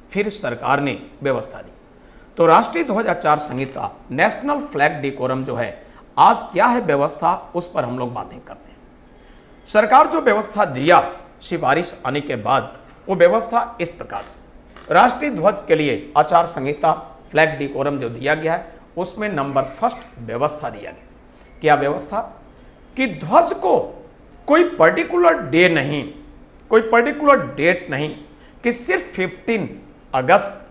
फिर सरकार ने व्यवस्था दी। तो राष्ट्रीय ध्वज आचार संहिता, नेशनल फ्लैग डेकोरम जो है, आज क्या है व्यवस्था, उस पर हम लोग बातें करते हैं। सरकार जो व्यवस्था दिया सिफारिश आने के बाद, वो व्यवस्था इस प्रकार से, राष्ट्रीय ध्वज के लिए आचार संहिता फ्लैग डेकोरम जो दिया गया है उसमें नंबर 1 व्यवस्था दिया गया। क्या व्यवस्था? कि ध्वज को कोई पर्टिकुलर डे नहीं, कोई पर्टिकुलर डेट नहीं कि सिर्फ 15 अगस्त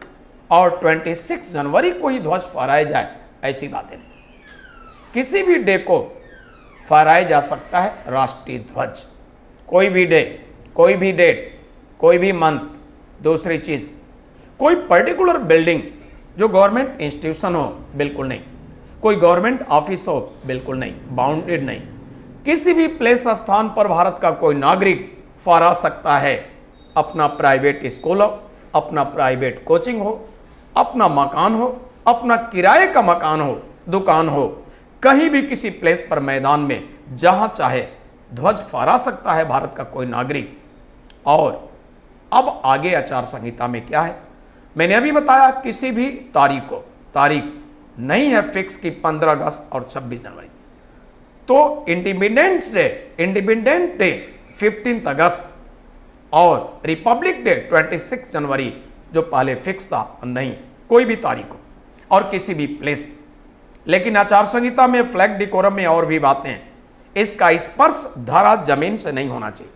और 26 जनवरी को ही ध्वज फहराया जाए, ऐसी बातें नहीं। किसी भी डे को फहराया जा सकता है राष्ट्रीय ध्वज, कोई भी डे, कोई भी डेट, कोई भी मंथ। दूसरी चीज, कोई पर्टिकुलर बिल्डिंग जो गवर्नमेंट इंस्टीट्यूशन हो, बिल्कुल नहीं। कोई गवर्नमेंट ऑफिस हो, बिल्कुल नहीं, बाउंडेड नहीं। किसी भी प्लेस स्थान पर भारत का कोई नागरिक फहरा सकता है। अपना प्राइवेट स्कूल हो, अपना प्राइवेट कोचिंग हो, अपना मकान हो, अपना किराए का मकान हो, दुकान हो, कहीं भी किसी प्लेस पर, मैदान में, जहां चाहे ध्वज फहरा सकता है भारत का कोई नागरिक। और अब आगे आचार संहिता में क्या है, मैंने अभी बताया, किसी भी तारीख नहीं है फिक्स की 15 अगस्त और 26 जनवरी। तो इंडिपेंडेंस डे 15 अगस्त और रिपब्लिक डे 26 जनवरी जो पहले फिक्स था, नहीं, कोई भी तारीख हो और किसी भी प्लेस। लेकिन आचार संहिता में फ्लैग डेकोरम में और भी बातें, इसका स्पर्श धारा जमीन से नहीं होना चाहिए।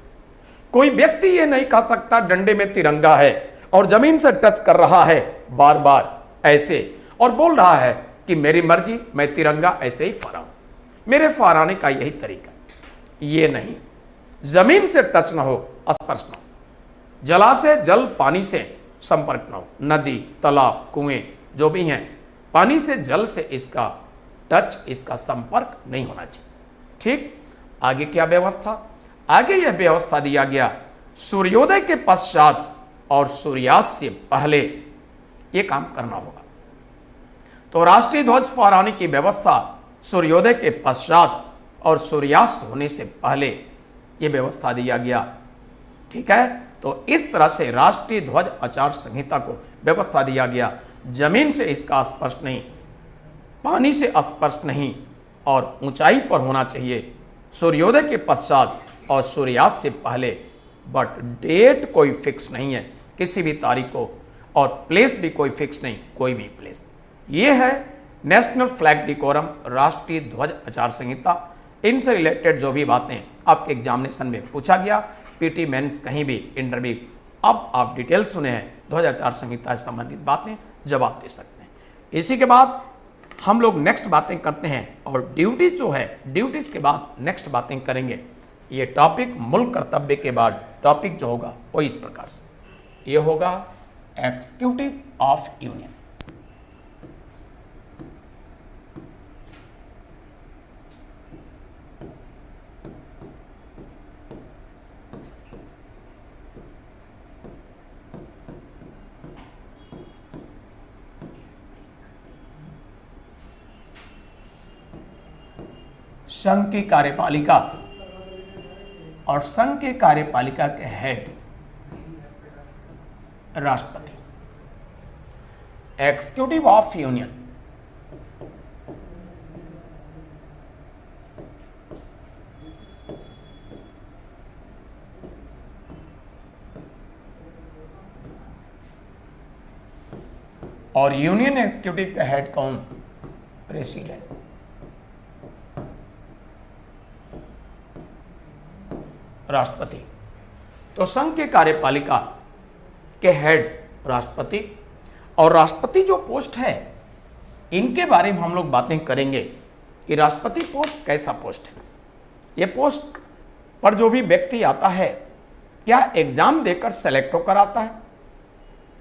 कोई व्यक्ति ये नहीं कह सकता डंडे में तिरंगा है और जमीन से टच कर रहा है बार बार ऐसे और बोल रहा है कि मेरी मर्जी, मैं तिरंगा ऐसे ही फहराऊं, मेरे फहराने का यही तरीका। ये नहीं, जमीन से टच ना हो, स्पर्श ना हो, जलाशय जल पानी से संपर्क ना हो, नदी, तालाब, कुएं जो भी हैं, पानी से, जल से इसका टच, इसका संपर्क नहीं होना चाहिए। ठीक, आगे क्या व्यवस्था? आगे यह व्यवस्था दिया गया, सूर्योदय के पश्चात और सूर्यास्त से पहले यह काम करना होगा। तो राष्ट्रीय ध्वज फहराने की व्यवस्था सूर्योदय के पश्चात और सूर्यास्त होने से पहले यह व्यवस्था दिया गया। ठीक है, तो इस तरह से राष्ट्रीय ध्वज आचार संहिता को व्यवस्था दिया गया। जमीन से इसका स्पर्श नहीं, पानी से स्पर्श नहीं और ऊंचाई पर होना चाहिए, सूर्योदय के पश्चात और सूर्यास्त से पहले। बट डेट कोई फिक्स नहीं है किसी भी तारीख को, और प्लेस भी कोई फिक्स नहीं, कोई भी प्लेस। ये है नेशनल फ्लैग डिकोरम, राष्ट्रीय ध्वज आचार संहिता। इनसे रिलेटेड जो भी बातें आपके एग्जामिनेशन में पूछा गया, पीटी मेंस कहीं भी इंटरव्यू, अब आप डिटेल सुने हैं ध्वज आचार संहिता से संबंधित बातें जवाब दे सकते हैं। इसी के बाद हम लोग नेक्स्ट बातें करते हैं, और ड्यूटीज जो है, ड्यूटीज के बाद नेक्स्ट बातें करेंगे। ये टॉपिक मूल कर्तव्य के बाद टॉपिक जो होगा वो इस प्रकार से ये होगा एग्जीक्यूटिव ऑफ यूनियन। संघ की कार्यपालिका, और संघ की कार्यपालिका के हेड राष्ट्रपति। एग्जीक्यूटिव ऑफ यूनियन, और यूनियन एग्जीक्यूटिव का हेड कौन? प्रेसिडेंट। राष्ट्रपति। तो संघ के कार्यपालिका के हेड राष्ट्रपति, और राष्ट्रपति जो पोस्ट है इनके बारे में हम लोग बातें करेंगे कि राष्ट्रपति पोस्ट कैसा पोस्ट है। ये पोस्ट पर जो भी व्यक्ति आता है, क्या एग्जाम देकर सेलेक्ट होकर आता है,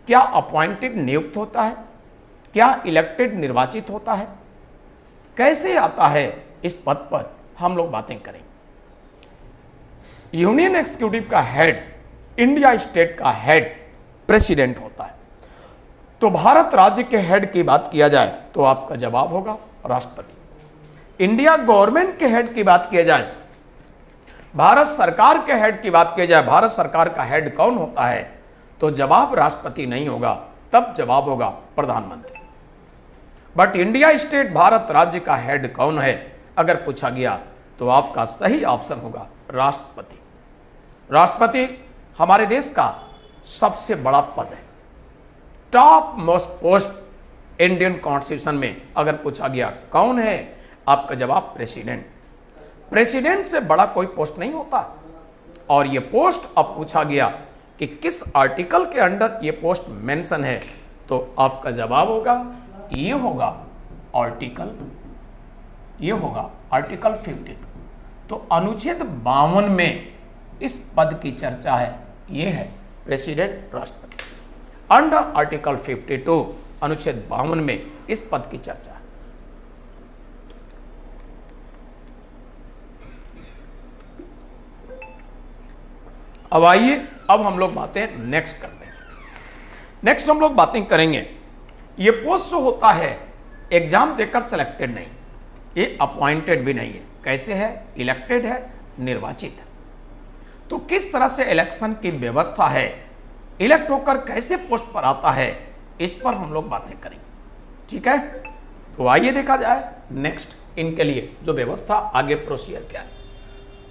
क्या अपॉइंटेड नियुक्त होता है, क्या इलेक्टेड निर्वाचित होता है, कैसे आता है, इस पद पर हम लोग बातें करेंगे। यूनियन एग्जीक्यूटिव का हेड, इंडिया स्टेट का हेड प्रेसिडेंट होता है। तो भारत राज्य के हेड की बात किया जाए तो आपका जवाब होगा राष्ट्रपति। इंडिया गवर्नमेंट के हेड की बात किया जाए, भारत सरकार के हेड की बात की जाए, भारत सरकार का हेड कौन होता है, तो जवाब राष्ट्रपति नहीं होगा, तब जवाब होगा प्रधानमंत्री। बट इंडिया स्टेट, भारत राज्य का हेड कौन है अगर पूछा गया तो आपका सही ऑप्शन होगा राष्ट्रपति। राष्ट्रपति हमारे देश का सबसे बड़ा पद है, top most post Indian constitution में अगर पूछा गया कौन है, आपका जवाब प्रेसिडेंट। प्रेसिडेंट से बड़ा कोई पोस्ट नहीं होता। और ये पोस्ट अब पूछा गया कि किस आर्टिकल के अंडर ये पोस्ट मेंशन है, तो आपका जवाब होगा ये होगा आर्टिकल, ये होगा आर्टिकल 52। तो अनुच्छेद 52 में इस पद की चर्चा है, ये है प्रेसिडेंट, राष्ट्रपति। अंडर आर्टिकल 52 अनुच्छेद 52 में इस पद की चर्चा है। अब आइए, अब हम लोग बातें नेक्स्ट करते हैं। नेक्स्ट हम लोग बातें करेंगे, ये पोस्ट जो होता है एग्जाम देकर सेलेक्टेड नहीं, ये अपॉइंटेड भी नहीं है, कैसे है? इलेक्टेड है, निर्वाचित है। तो किस तरह से इलेक्शन की व्यवस्था है, इलेक्ट होकर कैसे पोस्ट पर आता है, इस पर हम लोग बातें करेंगे, ठीक है। तो आइए देखा जाए नेक्स्ट इनके लिए जो व्यवस्था, आगे प्रोसीजर क्या है।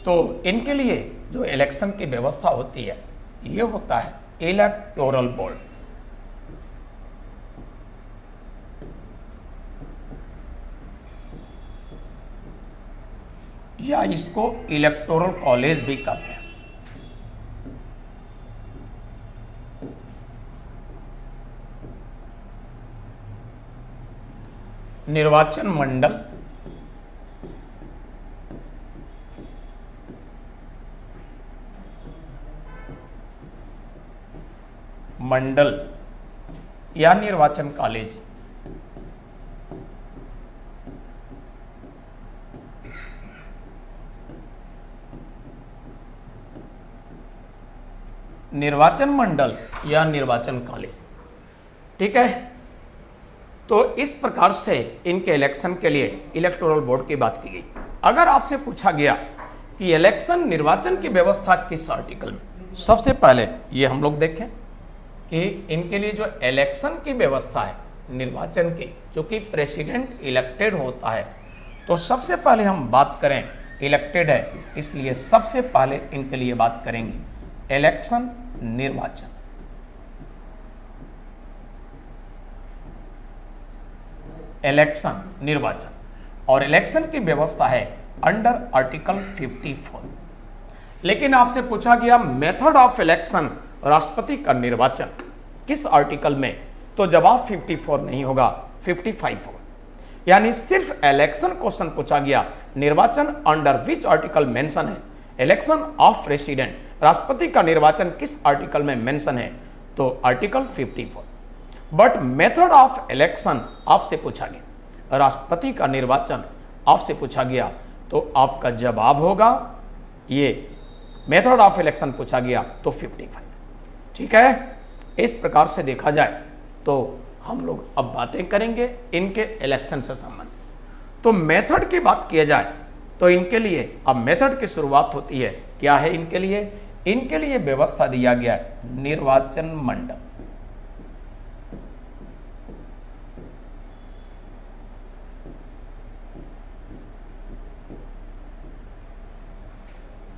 तो इनके लिए जो इलेक्शन की व्यवस्था होती है, ये होता है इलेक्टोरल बोर्ड, या इसको इलेक्टोरल कॉलेज भी कहते हैं। निर्वाचन मंडल, मंडल या निर्वाचन कॉलेज, निर्वाचन मंडल या निर्वाचन कॉलेज, ठीक है। तो इस प्रकार से इनके इलेक्शन के लिए इलेक्टोरल बोर्ड की बात की गई। अगर आपसे पूछा गया कि इलेक्शन निर्वाचन की व्यवस्था किस आर्टिकल में, सबसे पहले ये हम लोग देखें कि इनके लिए जो इलेक्शन की व्यवस्था है, निर्वाचन की, जो कि प्रेसिडेंट इलेक्टेड होता है, तो सबसे पहले हम बात करें, इलेक्टेड है इसलिए सबसे पहले इनके लिए बात करेंगे इलेक्शन, निर्वाचन। इलेक्शन, निर्वाचन, और इलेक्शन की व्यवस्था है अंडर आर्टिकल 54। लेकिन आपसे पूछा गया मेथड ऑफ इलेक्शन, राष्ट्रपति का निर्वाचन किस आर्टिकल में, तो जवाब 54 नहीं होगा, 55 होगा। यानी सिर्फ इलेक्शन क्वेश्चन पूछा गया, निर्वाचन अंडर विच आर्टिकल मेंशन है, इलेक्शन ऑफ रेसिडेंट, राष्ट्रपति का निर्वाचन किस आर्टिकल में मेंशन है, तो article 54। But method of election आपसे पूछा गया, राष्ट्रपति का निर्वाचन आपसे पूछा गया, तो आपका जवाब होगा ये मेथड ऑफ इलेक्शन पूछा गया तो 55। ठीक है, इस प्रकार से देखा जाए तो हम लोग अब बातें करेंगे इनके इलेक्शन से संबंधित। तो मेथड की बात किया जाए तो इनके लिए अब मेथड की शुरुआत होती है, क्या है इनके लिए, इनके लिए व्यवस्था दिया गया है निर्वाचन मंडल।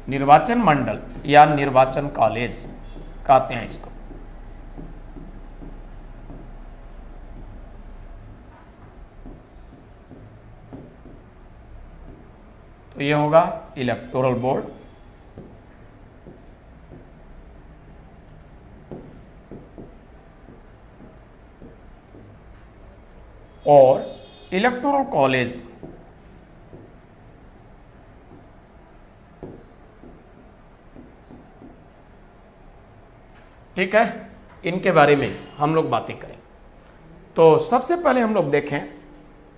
निर्वाचन मंडल या निर्वाचन कॉलेज कहते हैं इसको। तो ये होगा इलेक्टोरल बोर्ड, और इलेक्टोरल कॉलेज ठीक है, इनके बारे में हम लोग बातें करें। तो सबसे पहले हम लोग देखें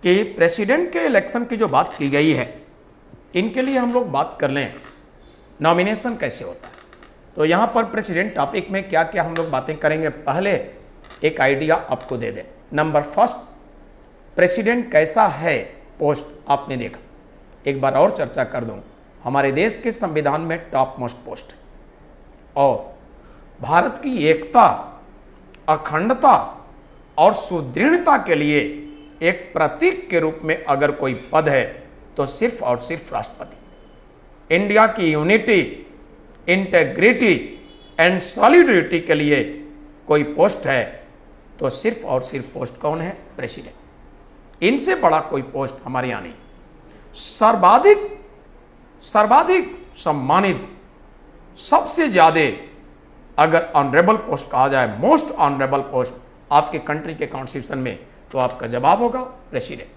कि प्रेसिडेंट के इलेक्शन की जो बात की गई है, इनके लिए हम लोग बात कर लें नॉमिनेशन कैसे होता है। तो यहाँ पर प्रेसिडेंट टॉपिक में क्या क्या हम लोग बातें करेंगे, पहले एक आइडिया आपको दे दें। नंबर फर्स्ट, प्रेसिडेंट कैसा है पोस्ट आपने देखा, एक बार और चर्चा कर दूं, हमारे देश के संविधान में टॉप मोस्ट पोस्ट है, और भारत की एकता, अखंडता और सुदृढ़ता के लिए एक प्रतीक के रूप में अगर कोई पद है तो सिर्फ और सिर्फ राष्ट्रपति। इंडिया की यूनिटी, इंटेग्रिटी एंड सॉलिडरिटी के लिए कोई पोस्ट है तो सिर्फ और सिर्फ पोस्ट कौन है, प्रेसिडेंट। इनसे बड़ा कोई पोस्ट हमारे यहाँ नहीं। सर्वाधिक सम्मानित, सबसे ज्यादा अगर ऑनरेबल पोस्ट कहा जाए, मोस्ट ऑनरेबल पोस्ट आपके कंट्री के कॉन्स्टिट्यूशन में, तो आपका जवाब होगा प्रेसिडेंट।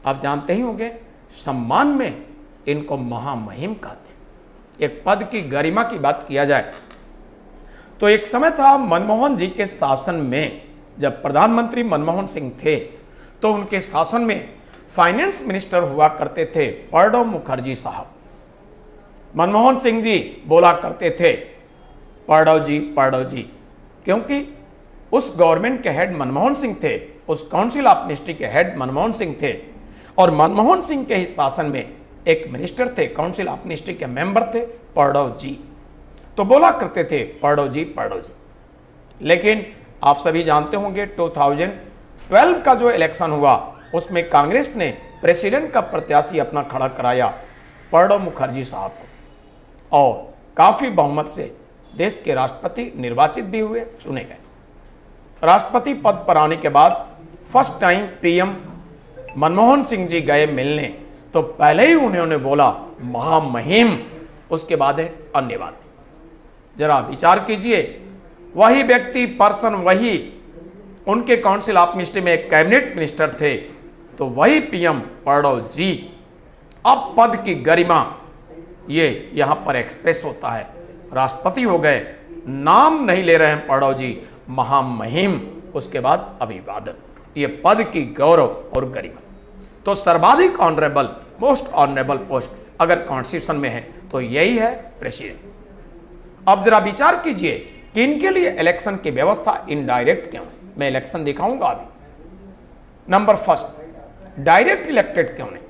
आप जानते ही होंगे सम्मान में इनको महामहिम कहते हैं। एक पद की गरिमा की बात किया जाए तो एक समय था मनमोहन जी के शासन में, जब प्रधानमंत्री मनमोहन सिंह थे तो उनके शासन में फाइनेंस मिनिस्टर हुआ करते थे प्रणब मुखर्जी साहब। मनमोहन सिंह जी बोला करते थे प्रणब जी, क्योंकि उस गवर्नमेंट के हेड मनमोहन सिंह थे, उस काउंसिल ऑफ मिनिस्ट्री के हेड मनमोहन सिंह थे, और मनमोहन सिंह के ही शासन में एक मिनिस्टर थे, काउंसिल ऑफ मिनिस्ट्री के मेंबर थे प्रणब जी, तो बोला करते थे प्रणब जी। लेकिन आप सभी जानते होंगे 2012 का जो इलेक्शन हुआ उसमें कांग्रेस ने प्रेसिडेंट का प्रत्याशी अपना खड़ा कराया प्रणब मुखर्जी साहब को, और काफी बहुमत से देश के राष्ट्रपति निर्वाचित भी हुए, चुने गए। राष्ट्रपति पद पर आने के बाद first time PM Manmohan Singh ji गए मिलने, तो पहले ही उन्होंने बोला महामहिम, उसके बाद है अन्य बात। जरा विचार कीजिए, वही व्यक्ति, पर्सन वही, उनके काउंसिल ऑफ मिनिस्ट्री में एक कैबिनेट मिनिस्टर थे, तो वही पीएम प्रणब जी। अब पद की गरिमा ये यहां पर एक्सप्रेस होता है, राष्ट्रपति हो गए, नाम नहीं ले रहे हैं प्रणब जी, महामहिम, उसके बाद अभिवादन, ये पद की गौरव और गरिमा। तो सर्वाधिक ऑनरेबल, मोस्ट ऑनरेबल पोस्ट अगर कॉन्स्टिट्यूशन में है तो यही है प्रेसिडेंट। अब जरा विचार कीजिए कि इनके लिए इलेक्शन की व्यवस्था इनडायरेक्ट क्यों है, मैं इलेक्शन दिखाऊंगा अभी। नंबर फर्स्ट, डायरेक्ट इलेक्टेड क्यों नहीं,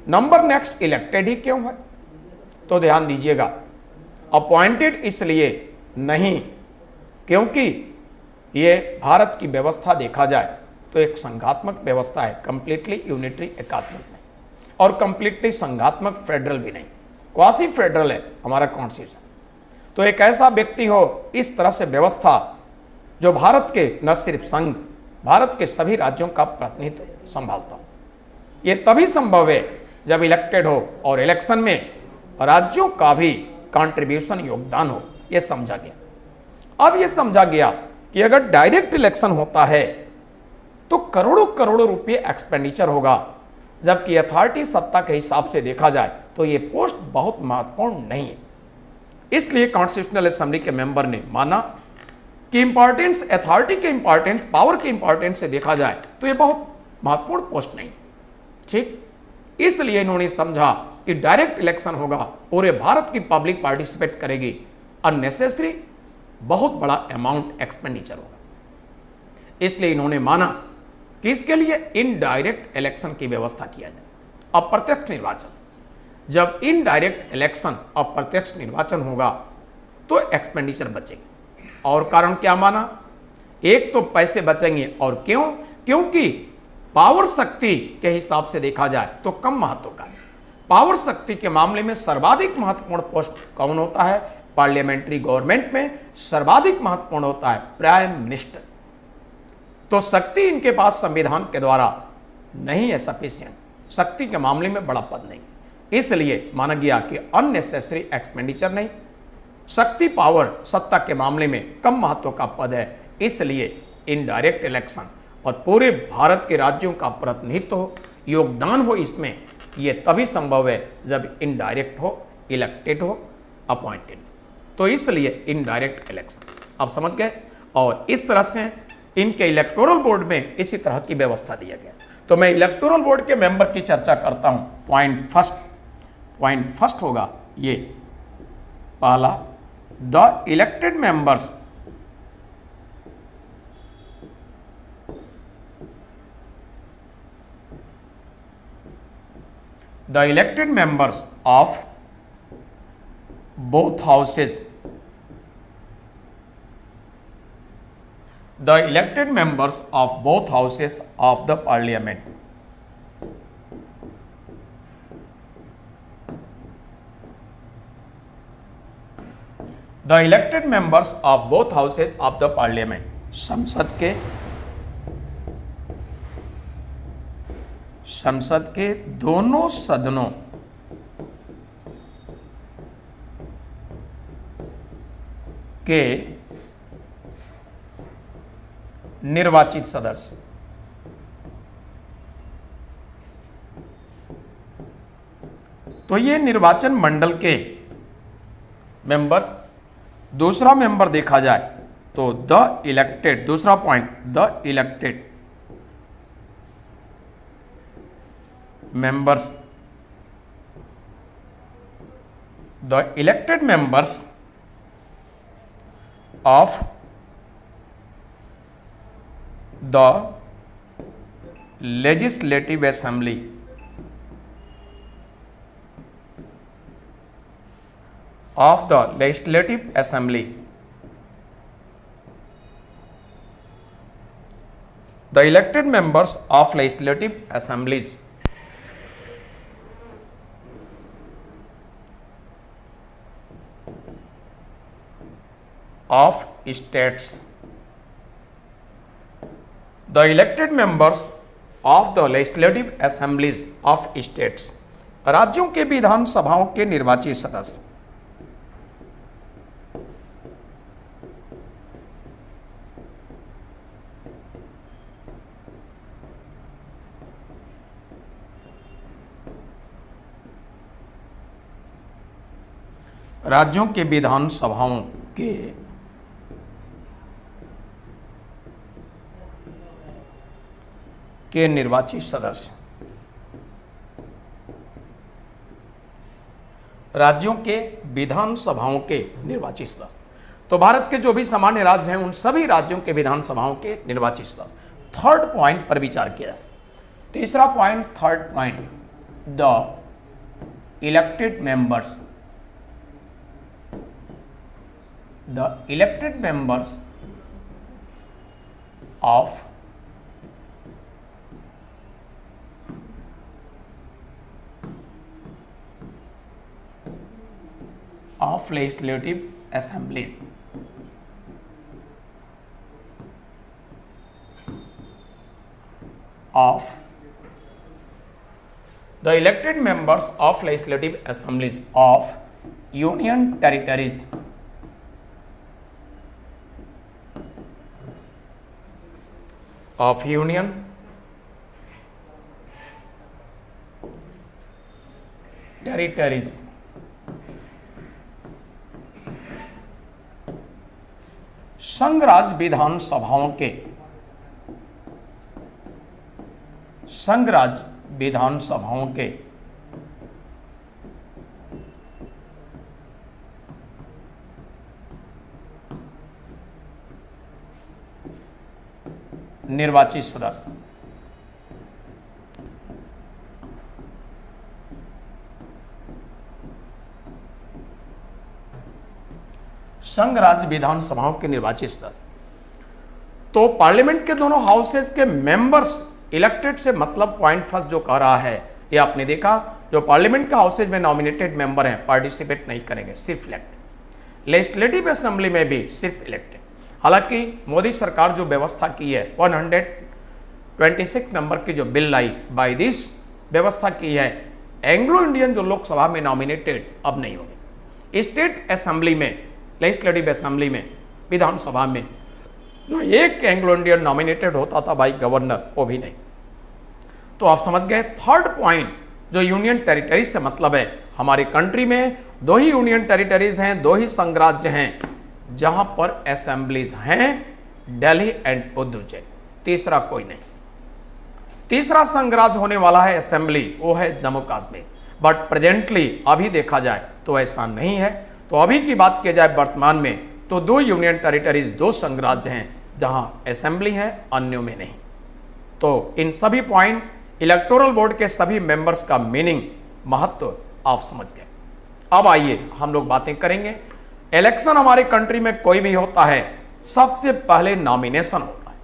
नंबर नेक्स्ट इलेक्टेड ही क्यों है, तो ध्यान दीजिएगा। अपॉइंटेड इसलिए नहीं क्योंकि ये भारत की व्यवस्था देखा जाए तो एक संघात्मक व्यवस्था है, कंप्लीटली यूनिटरी एकात्मक नहीं और कंप्लीटली संघात्मक फेडरल भी नहीं, क्वासी फेडरल है हमारा कॉन्स्टिट्यूशन। तो एक ऐसा व्यक्ति हो इस तरह से व्यवस्था जो भारत के न सिर्फ संघ, भारत के सभी राज्यों का प्रतिनिधित्व संभालता हो। ये तभी संभव है जब इलेक्टेड हो और इलेक्शन में राज्यों का भी कंट्रीब्यूशन योगदान हो, यह समझा गया। अब यह समझा गया कि अगर डायरेक्ट इलेक्शन होता है तो करोड़ों करोड़ों रुपए एक्सपेंडिचर होगा, जबकि अथॉरिटी सत्ता के हिसाब से देखा जाए तो ये पोस्ट बहुत महत्वपूर्ण नहीं है। इसलिए कॉन्स्टिट्यूशनल असेंबली के मेंबर ने माना कि इंपॉर्टेंस, अथॉरिटी के इंपॉर्टेंस, पावर के इंपॉर्टेंस से देखा जाए तो ये बहुत महत्वपूर्ण पोस्ट नहीं, ठीक। इसलिए इन्होंने समझा कि डायरेक्ट इलेक्शन होगा, पूरे भारत की पब्लिक पार्टिसिपेट करेगी, अननेसेसरी बहुत बड़ा अमाउंट एक्सपेंडिचर होगा। इसलिए इन्होंने माना कि इसके लिए इनडायरेक्ट इलेक्शन की व्यवस्था किया जाए। अप्रत्यक्ष निर्वाचन, जब इनडायरेक्ट इलेक्शन, अप्रत्यक्ष निर्वाचन होगा तो एक्सपेंडिचर बचेगी। और कारण क्या माना? एक तो पैसे बचेंगे, और क्यों? क्योंकि पावर शक्ति के हिसाब से देखा जाए तो कम महत्व का है। पावर शक्ति के मामले में सर्वाधिक महत्वपूर्ण पोस्ट कौन होता है? पार्लियामेंट्री गवर्नमेंट में सर्वाधिक महत्वपूर्ण होता है प्राइम मिनिस्टर। तो शक्ति इनके पास संविधान के द्वारा नहीं है सफिशिएंट, शक्ति के मामले में बड़ा पद नहीं, इसलिए माना गया कि अननेसेसरी एक्सपेंडिचर नहीं। शक्ति, पावर, सत्ता के मामले में कम महत्व का पद है, इसलिए इनडायरेक्ट इलेक्शन और पूरे भारत के राज्यों का प्रतिनिधित्व हो, योगदान हो, इसमें यह तभी संभव है जब इनडायरेक्ट हो, इलेक्टेड हो, अपॉइंटेड। तो इसलिए इनडायरेक्ट इलेक्शन, अब समझ गए। और इस तरह से इनके इलेक्टोरल बोर्ड में इसी तरह की व्यवस्था दिया गया। तो मैं इलेक्टोरल बोर्ड के मेंबर की चर्चा करता हूं। पॉइंट फर्स्ट होगा ये पहला, the elected members of both houses, the elected members of both houses of the parliament, the elected members of both houses of the parliament, संसद के दोनों सदनों के निर्वाचित सदस्य, तो ये निर्वाचन मंडल के मेंबर। दूसरा मेंबर देखा जाए तो द इलेक्टेड, दूसरा point, the elected members, the elected members of the legislative assembly of the legislative assembly, the elected members of legislative assemblies of states, the elected members of the legislative assemblies of states, राज्यों के विधानसभाओं के निर्वाचित सदस्य। राज्यों के विधानसभाओं के निर्वाचित सदस्य, राज्यों के विधानसभाओं के निर्वाचित सदस्य। तो भारत के जो भी सामान्य राज्य हैं उन सभी राज्यों के विधानसभाओं के निर्वाचित सदस्य। थर्ड पॉइंट पर विचार किया। तीसरा point, third point, the elected members the elected members of legislative assemblies of the elected members of legislative assemblies of union territories of union territories संघ राज्य विधानसभाओं के संघ राज्य विधानसभाओं के निर्वाचित सदस्य संघ राज्य विधानसभाओं के निर्वाचित सदस्य। तो पार्लियामेंट के दोनों हाउसेस के मेंबर्स इलेक्टेड से मतलब पॉइंट फर्स्ट जो कह रहा है, ये आपने देखा, जो पार्लियामेंट के हाउसेज में नॉमिनेटेड मेंबर हैं पार्टिसिपेट नहीं करेंगे, सिर्फ इलेक्टेड। लेजिस्लेटिव असेंबली में भी सिर्फ इलेक्टेड। हालांकि मोदी सरकार जो व्यवस्था की है 126 नंबर की जो बिल लाई, बाय दिस व्यवस्था की है एंग्लो इंडियन जो लोकसभा में नॉमिनेटेड अब नहीं होंगे। स्टेट असेंबली में, लेजिस्लेटिव असेंबली में, विधानसभा में जो एक एंग्लो इंडियन नॉमिनेटेड होता था बाई गवर्नर, वो भी नहीं। तो आप समझ गए थर्ड पॉइंट जो यूनियन टेरिटरीज से मतलब है, हमारी कंट्री में 2 ही यूनियन टेरिटरीज हैं, 2 ही संघ राज्य हैं जहां पर असेंबलीज हैं, दिल्ली एंड पुदुचेरी, तीसरा कोई नहीं। तीसरा संघ राज्य होने वाला है असेंबली, वो है जम्मू कश्मीर। बट प्रेजेंटली अभी देखा जाए तो ऐसा नहीं है। तो अभी की बात की जाए वर्तमान में तो 2 यूनियन टेरिटरीज, 2 संघ राज्य हैं जहां असेंबली है, अन्यों में नहीं। तो इन सभी पॉइंट, इलेक्टोरल बोर्ड के सभी मेंबर्स का मीनिंग, महत्व आप समझ गए। अब आइए हम लोग बातें करेंगे। इलेक्शन हमारे कंट्री में कोई भी होता है, सबसे पहले नॉमिनेशन होता है।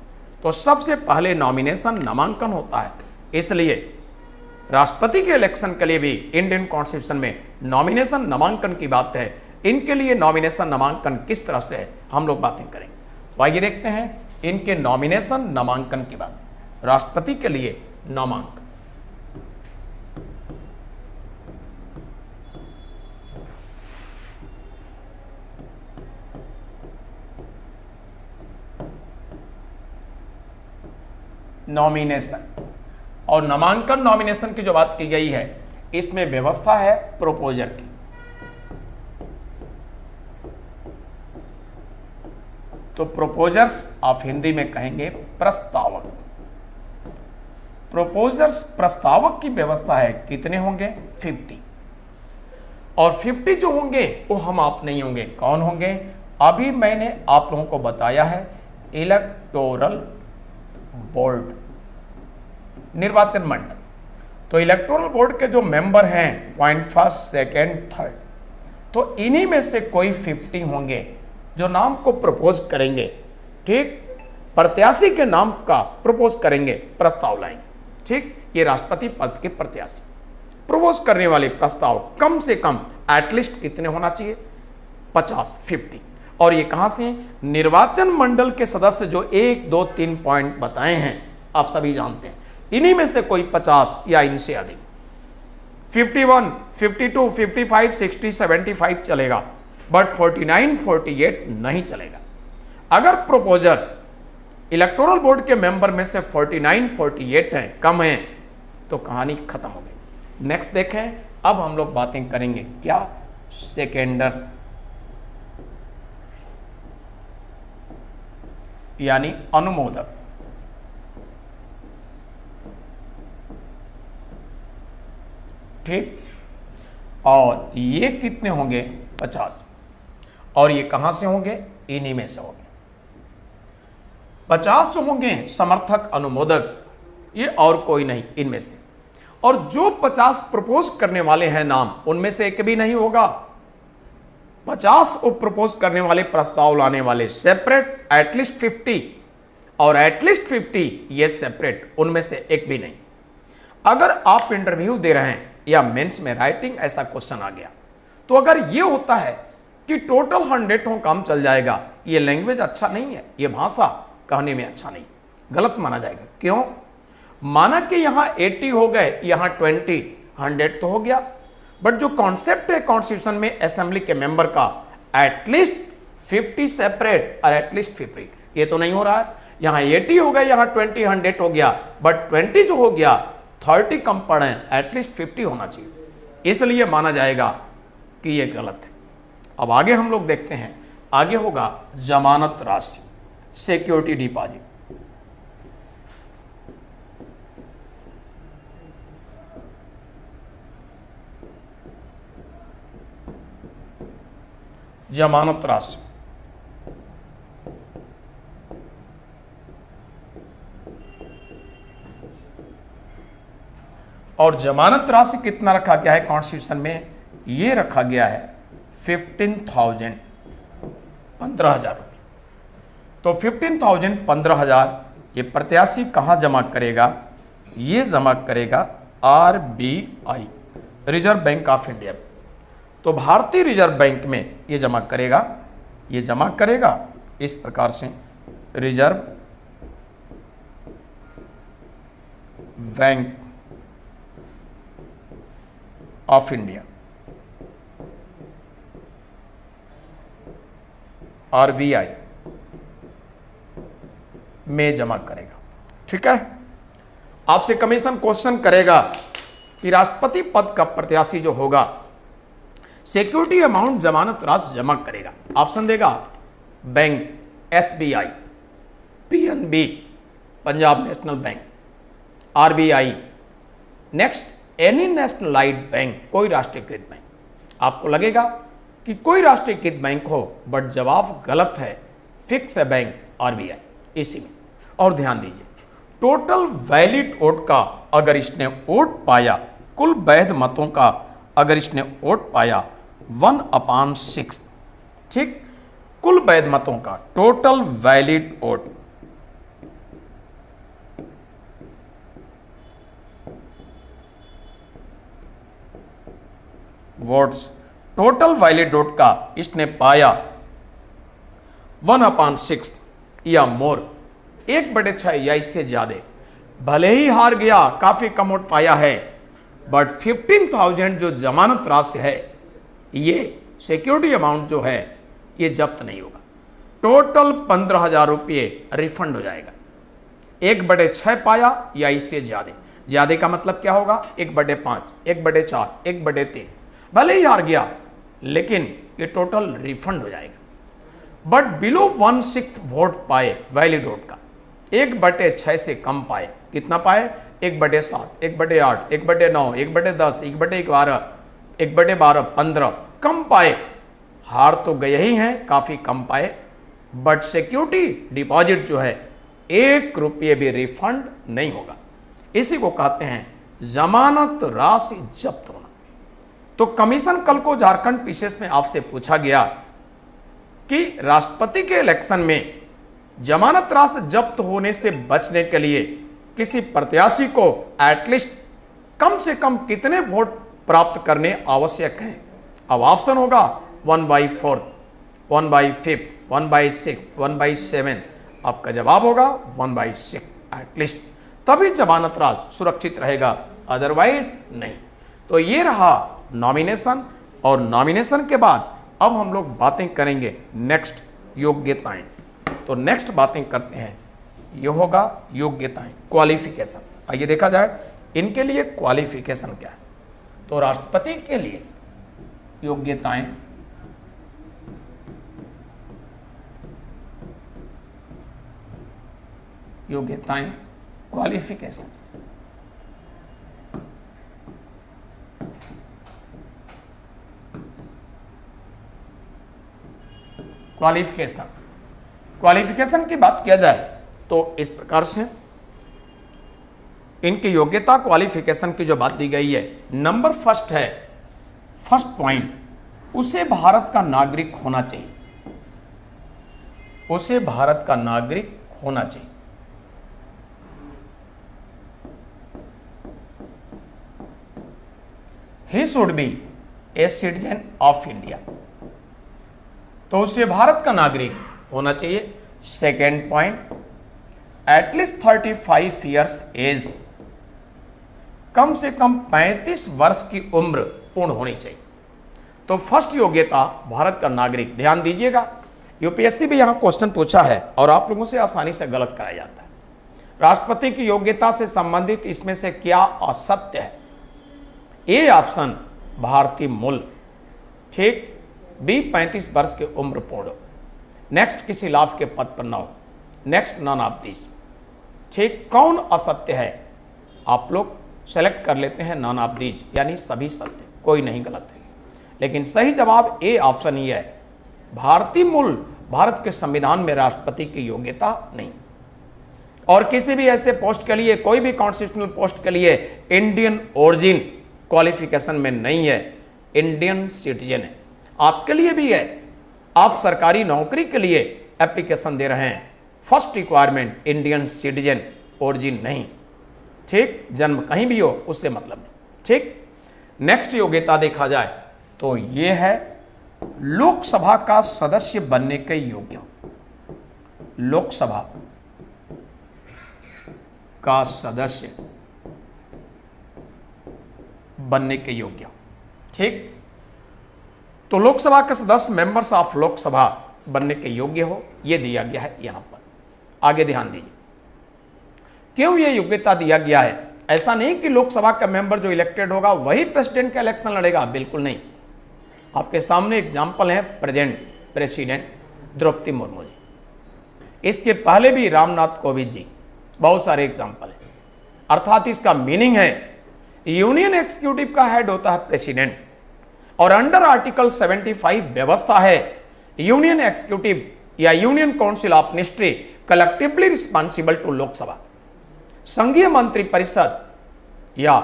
तो सबसे पहले नॉमिनेशन, नामांकन होता है। इसलिए राष्ट्रपति के इलेक्शन के लिए भी इंडियन कॉन्स्टिट्यूशन में नॉमिनेशन, नामांकन की बात है। इनके लिए नॉमिनेशन, नामांकन किस तरह से है, हम लोग बातें करेंगे। तो आइए देखते हैं इनके नॉमिनेशन, नामांकन की बात। राष्ट्रपति के लिए नामांकन, नॉमिनेशन और नामांकन, नॉमिनेशन की जो बात की गई है, इसमें व्यवस्था है प्रोपोजर की। तो प्रोपोजर्स आप हिंदी में कहेंगे प्रस्तावक। प्रोपोजर्स, प्रस्तावक की व्यवस्था है, कितने होंगे? 50। और 50 जो होंगे वो हम आप नहीं होंगे। कौन होंगे? अभी मैंने आप लोगों को बताया है, इलेक्टोरल बोर्ड, निर्वाचन मंडल। तो इलेक्टोरल बोर्ड के जो मेंबर हैं, पॉइंट फर्स्ट, सेकेंड, थर्ड, तो इन्हीं में से कोई 50 होंगे जो नाम को प्रपोज करेंगे। ठीक, प्रत्याशी के नाम का प्रपोज करेंगे, प्रस्ताव लाएंगे। ठीक, ये राष्ट्रपति पद के प्रत्याशी प्रपोज करने वाले प्रस्ताव कम से कम एटलीस्ट कितने होना चाहिए? 50। और ये कहां से? निर्वाचन मंडल के सदस्य जो 1, 2, 3 पॉइंट बताए हैं, आप सभी जानते हैं। इन्हीं में से कोई 50 या इनसे अधिक, 51, 52, 55, 60, 75 चलेगा, बट 49, 48 नहीं चलेगा। अगर प्रोपोजर इलेक्टोरल बोर्ड के मेंबर में से 49, 48 हैं, कम हैं, तो कहानी खत्म हो गई। नेक्स्ट देखें, अब हम लोग बातें करेंगे क्या? सेकेंडर्स, यानी अनुमोदक। ठीक, और ये कितने होंगे? 50। और ये कहां से होंगे? इन्हीं में से होंगे। 50 जो होंगे समर्थक, अनुमोदक, ये और कोई नहीं इनमें से। और जो 50 प्रपोज करने वाले हैं नाम, उनमें से एक भी नहीं होगा। 50 उप प्रपोज करने वाले, प्रस्ताव लाने वाले सेपरेट एटलीस्ट 50 और एटलीस्ट 50 ये सेपरेट, उनमें से एक भी नहीं। अगर आप इंटरव्यू दे रहे हैं या मेंस में राइटिंग ऐसा क्वेश्चन आ गया, तो अगर ये होता है कि टोटल 100 हो काम चल जाएगा, ये लैंग्वेज अच्छा नहीं है, ये भाषा कहने में अच्छा नहीं, गलत माना जाएगा। क्यों? माना कि यहां 80 हो गए, यहां 20, 100 तो हो गया, बट जो कॉन्सेप्ट है कॉन्स्टिट्यूशन में असेंबली के मेंबर का एटलीस्ट 50 सेपरेट और एटलीस्ट 50, ये तो नहीं हो रहा है। यहां 80 हो गया, यहां 20, 100 हो गया, बट 20 जो हो गया 30 कम पड़े, एटलीस्ट 50 होना चाहिए, इसलिए माना जाएगा कि ये गलत है। अब आगे हम लोग देखते हैं, आगे होगा जमानत राशि, सिक्योरिटी डिपॉजिट। जमानत राशि और जमानत राशि कितना रखा गया है कॉन्स्टिट्यूशन में? ये रखा गया है 15,000, 15,000 रुपये। तो 15,000, 15,000 ये प्रत्याशी कहाँ जमा करेगा? ये जमा करेगा RBI, reserve bank of India. तो भारतीय रिजर्व बैंक में ये जमा करेगा, ये जमा करेगा इस प्रकार से, reserve bank of India, RBI में जमा करेगा। ठीक है, आपसे कमीशन क्वेश्चन करेगा कि राष्ट्रपति पद का प्रत्याशी जो होगा सिक्योरिटी अमाउंट जमानत राशि जमा करेगा। ऑप्शन देगा bank, SBI, PNB Punjab national bank, RBI, next any nationalised bank, कोई राष्ट्रीयकृत बैंक। आपको लगेगा कि कोई राष्ट्रीयकृत बैंक हो, बट जवाब गलत है, फिक्स है बैंक RBI इसी में। और ध्यान दीजिए, टोटल वैलिड वोट का अगर इसने वोट पाया, कुल वैध मतों का अगर इसने वोट पाया 1/6, ठीक, कुल वैध मतों का total valid vote, votes, total valid vote का इसने पाया 1/6 या मोर, 1/6 या इससे ज्यादा, भले ही हार गया, काफी कम वोट पाया है, बट 15,000 जो जमानत राशि है, ये सिक्योरिटी अमाउंट जो है, ये जब्त नहीं होगा। टोटल 15,000 रुपये रिफंड हो जाएगा। 1/6 पाया या इससे ज्यादा, ज्यादा का मतलब क्या होगा? 1/5, 1/4, 1/3, भले ही हार गया, लेकिन ये टोटल रिफंड हो जाएगा। बट बिलो 1/6 वोट पाए वैलिड वोट का, 1/6 से कम पाए, कितना पाए? 1/7, 1/8, 1/9, 1/10, 1/11, 1/12, 15 कम पाए, हार तो गए ही हैं, काफी कम पाए, बट सिक्योरिटी डिपॉजिट जो है 1 रुपये भी रिफंड नहीं होगा। इसी को कहते हैं जमानत राशि जब्त होना। तो कमीशन कल को झारखंड पीसीएस में आपसे पूछा गया कि राष्ट्रपति के इलेक्शन में जमानत राशि जब्त होने से बचने के लिए किसी प्रत्याशी को एटलीस्ट कम से कम कितने वोट प्राप्त करने आवश्यक हैं? अब ऑप्शन होगा 1/4, 1/5, 1/6, 1/7। आपका जवाब होगा 1/6 एटलीस्ट, तभी जमानत राशि सुरक्षित रहेगा, अदरवाइज नहीं। तो ये रहा नॉमिनेशन, और नॉमिनेशन के बाद अब हम लोग बातें करेंगे नेक्स्ट योग्यताएं। तो नेक्स्ट बातें करते हैं, ये होगा योग्यताएं, क्वालिफिकेशन। आइए देखा जाए इनके लिए क्वालिफिकेशन क्या है। तो राष्ट्रपति के लिए योग्यताएं, योग्यताएं, क्वालिफिकेशन। क्वालिफिकेशन, क्वालिफिकेशन की बात किया जाए तो इस प्रकार से इनकी योग्यता क्वालिफिकेशन की जो बात दी गई है, नंबर फर्स्ट है, फर्स्ट पॉइंट उसे भारत का नागरिक होना चाहिए, उसे भारत का नागरिक होना चाहिए। He should be a citizen of India, तो उसे भारत का नागरिक होना चाहिए। Second point, at least 35 years age, कम से कम 35 वर्ष की उम्र पूर्ण होनी चाहिए। तो फर्स्ट योग्यता भारत का नागरिक। ध्यान दीजिएगा, यूपीएससी भी यहां क्वेश्चन पूछा है और आप लोगों से आसानी से गलत कराया जाता है। राष्ट्रपति की योग्यता से संबंधित इसमें से क्या असत्य है? ए ऑप्शन भारतीय मूल, ठीक। बी 35 वर्ष की उम्र पूर्ण। नेक्स्ट, किसी लाभ के पद पर न हो। नेक्स्ट, नन ऑफ दिस, ठीक। कौन असत्य है? आप लोग सेलेक्ट कर लेते हैं नन ऑफ दिस, यानी सभी सत्य, कोई नहीं गलत है। लेकिन सही जवाब ए ऑप्शन ही है, भारतीय मूल। भारत के संविधान में राष्ट्रपति की योग्यता नहीं, और किसी भी ऐसे पोस्ट के लिए, कोई भी कॉन्स्टिट्यूशनल पोस्ट के लिए इंडियन ओरिजिन क्वालिफिकेशन में नहीं है, इंडियन सिटीजन है। आपके लिए भी है, आप सरकारी नौकरी के लिए एप्लीकेशन दे रहे हैं, first requirement Indian citizen, origin नहीं, ठीक। जन्म कहीं भी हो उससे मतलब नहीं, ठीक। नेक्स्ट योग्यता देखा जाए तो यह है लोकसभा का सदस्य बनने के योग्य, लोकसभा का सदस्य बनने के योग्य, ठीक। तो लोकसभा के सदस्य, मेंबर्स ऑफ लोकसभा बनने के योग्य हो, यह दिया गया है यहां पर। आगे ध्यान दीजिए, क्यों यह योग्यता दिया गया है? ऐसा नहीं कि लोकसभा का मेंबर जो इलेक्टेड होगा वही प्रेसिडेंट का इलेक्शन लड़ेगा, बिल्कुल नहीं। आपके सामने एग्जाम्पल है प्रेजेंट प्रेसिडेंट द्रौपदी मुर्मू जी, इसके पहले भी रामनाथ कोविंद जी, बहुत सारे एग्जाम्पल हैं। अर्थात इसका मीनिंग है यूनियन एक्सिक्यूटिव का हेड होता है प्रेसिडेंट, और अंडर आर्टिकल 75 व्यवस्था है यूनियन एक्सिक्यूटिव या union council of ministry collectively responsible to Lok Sabha. संघीय मंत्रिपरिषद या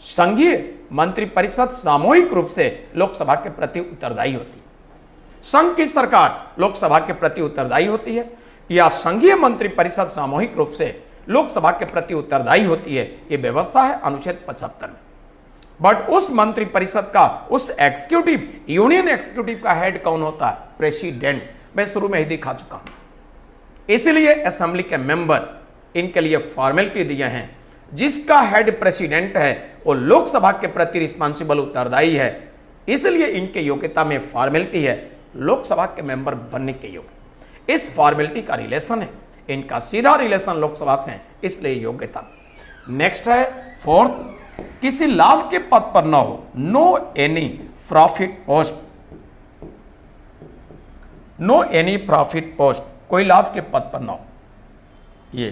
संघीय मंत्रिपरिषद सामूहिक रूप से लोकसभा के प्रति उत्तरदायी होती है। संघ की सरकार लोकसभा के प्रति उत्तरदायी होती है, या संघीय मंत्रिपरिषद सामूहिक रूप से लोकसभा के प्रति उत्तरदायी होती है। यह व्यवस्था है अनुच्छेद 75 में। बट उस मंत्रिपरिषद का, उस एक्सिक्यूटिव, यूनियन एक्सिक्यूटिव का हेड कौन होता है? प्रेसिडेंट। मैं शुरू में ही दिखा चुका हूं। इसलिए असेंबली के मेंबर, इनके लिए फॉर्मेलिटी दिए हैं। जिसका हेड प्रेसिडेंट है वो लोकसभा के प्रति रिस्पॉन्सिबल, उत्तरदायी है, इसलिए इनके योग्यता में फॉर्मेलिटी है लोकसभा के मेंबर बनने के योग्य। इस फॉर्मेलिटी का रिलेशन है, इनका सीधा रिलेशन लोकसभा से है, इसलिए योग्यता। नेक्स्ट है फोर्थ, किसी लाभ के पद पर न हो, no any profit post, no any profit post, कोई लाभ के पद पर न हो। ये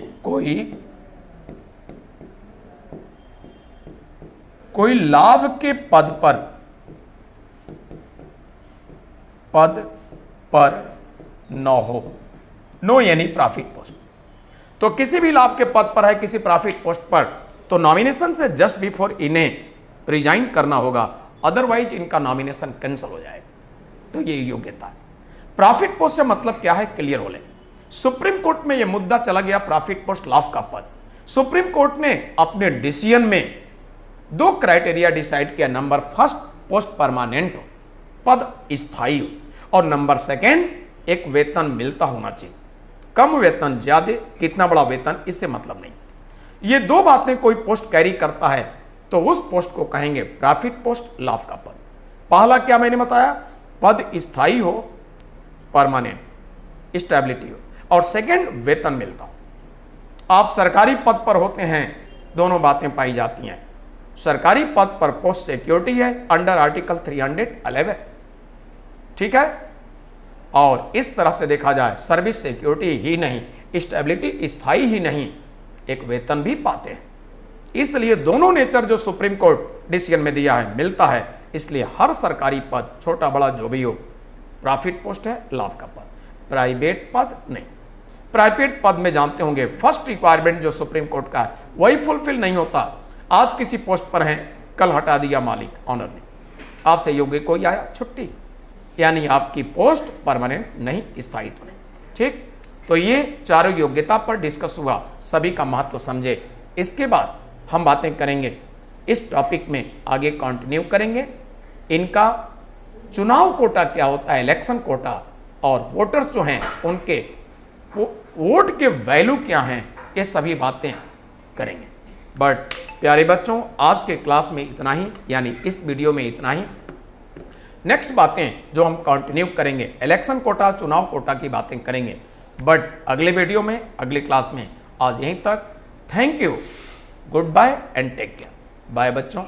कोई लाभ के पद पर न हो, नो एनी प्रॉफिट पोस्ट। तो किसी भी लाभ के पद पर है, किसी प्रॉफिट पोस्ट पर, तो नॉमिनेशन से जस्ट बिफोर इन्हें रिजाइन करना होगा, अदरवाइज इनका नॉमिनेशन कैंसिल हो जाएगा। तो ये योग्यता है। प्रॉफिट पोस्ट का मतलब क्या है, क्लियर हो ले। सुप्रीम कोर्ट में यह मुद्दा चला गया, प्रॉफिट पोस्ट लाभ का पद। सुप्रीम कोर्ट ने अपने डिसीजन में 2 क्राइटेरिया डिसाइड किया। नंबर फर्स्ट, पोस्ट परमानेंट हो, पद स्थायी हो, और नंबर सेकेंड, एक वेतन मिलता होना चाहिए। कम वेतन, ज्यादा, कितना बड़ा वेतन, इससे मतलब नहीं। ये 2 बातें कोई पोस्ट कैरी करता है तो उस पोस्ट को कहेंगे प्रॉफिट पोस्ट, लाभ का पद। पहला क्या मैंने बताया, पद स्थायी हो, परमानेंट, स्टेबिलिटी हो, और सेकेंड वेतन मिलता हो। आप सरकारी पद पर होते हैं, दोनों बातें पाई जाती हैं। सरकारी पद पर पोस्ट सिक्योरिटी है अंडर आर्टिकल 311, ठीक है। और इस तरह से देखा जाए, सर्विस सिक्योरिटी ही नहीं, स्टेबिलिटी स्थायी ही नहीं, एक वेतन भी पाते हैं। इसलिए दोनों नेचर जो सुप्रीम कोर्ट डिसीजन में दिया है मिलता है। इसलिए हर सरकारी पद, छोटा बड़ा जो भी हो, प्रॉफिट पोस्ट है, लाभ का पद। प्राइवेट पद नहीं। प्राइवेट पद में जानते होंगे फर्स्ट रिक्वायरमेंट जो सुप्रीम कोर्ट का है वही फुलफिल नहीं होता। आज किसी पोस्ट पर हैं, कल हटा दिया मालिक, ऑनर ने, आपसे योग्य कोई आया छुट्टी, यानी आपकी पोस्ट परमानेंट नहीं, स्थायित्व नहीं। ठीक, तो ये चारों योग्यता पर डिस्कस हुआ, सभी का महत्व समझे। इसके बाद हम बातें करेंगे इस टॉपिक में, आगे कंटिन्यू करेंगे। इनका चुनाव कोटा क्या होता है, इलेक्शन कोटा, और वोटर्स जो हैं उनके वोट के वैल्यू क्या हैं, ये सभी बातें करेंगे। बट प्यारे बच्चों, आज के क्लास में इतना ही, यानी इस वीडियो में इतना ही। नेक्स्ट बातें जो हम कंटिन्यू करेंगे, इलेक्शन कोटा, चुनाव कोटा की बातें करेंगे, बट अगले वीडियो में, अगली क्लास में। आज यहीं तक। Thank you, goodbye and take care. Bye बच्चों।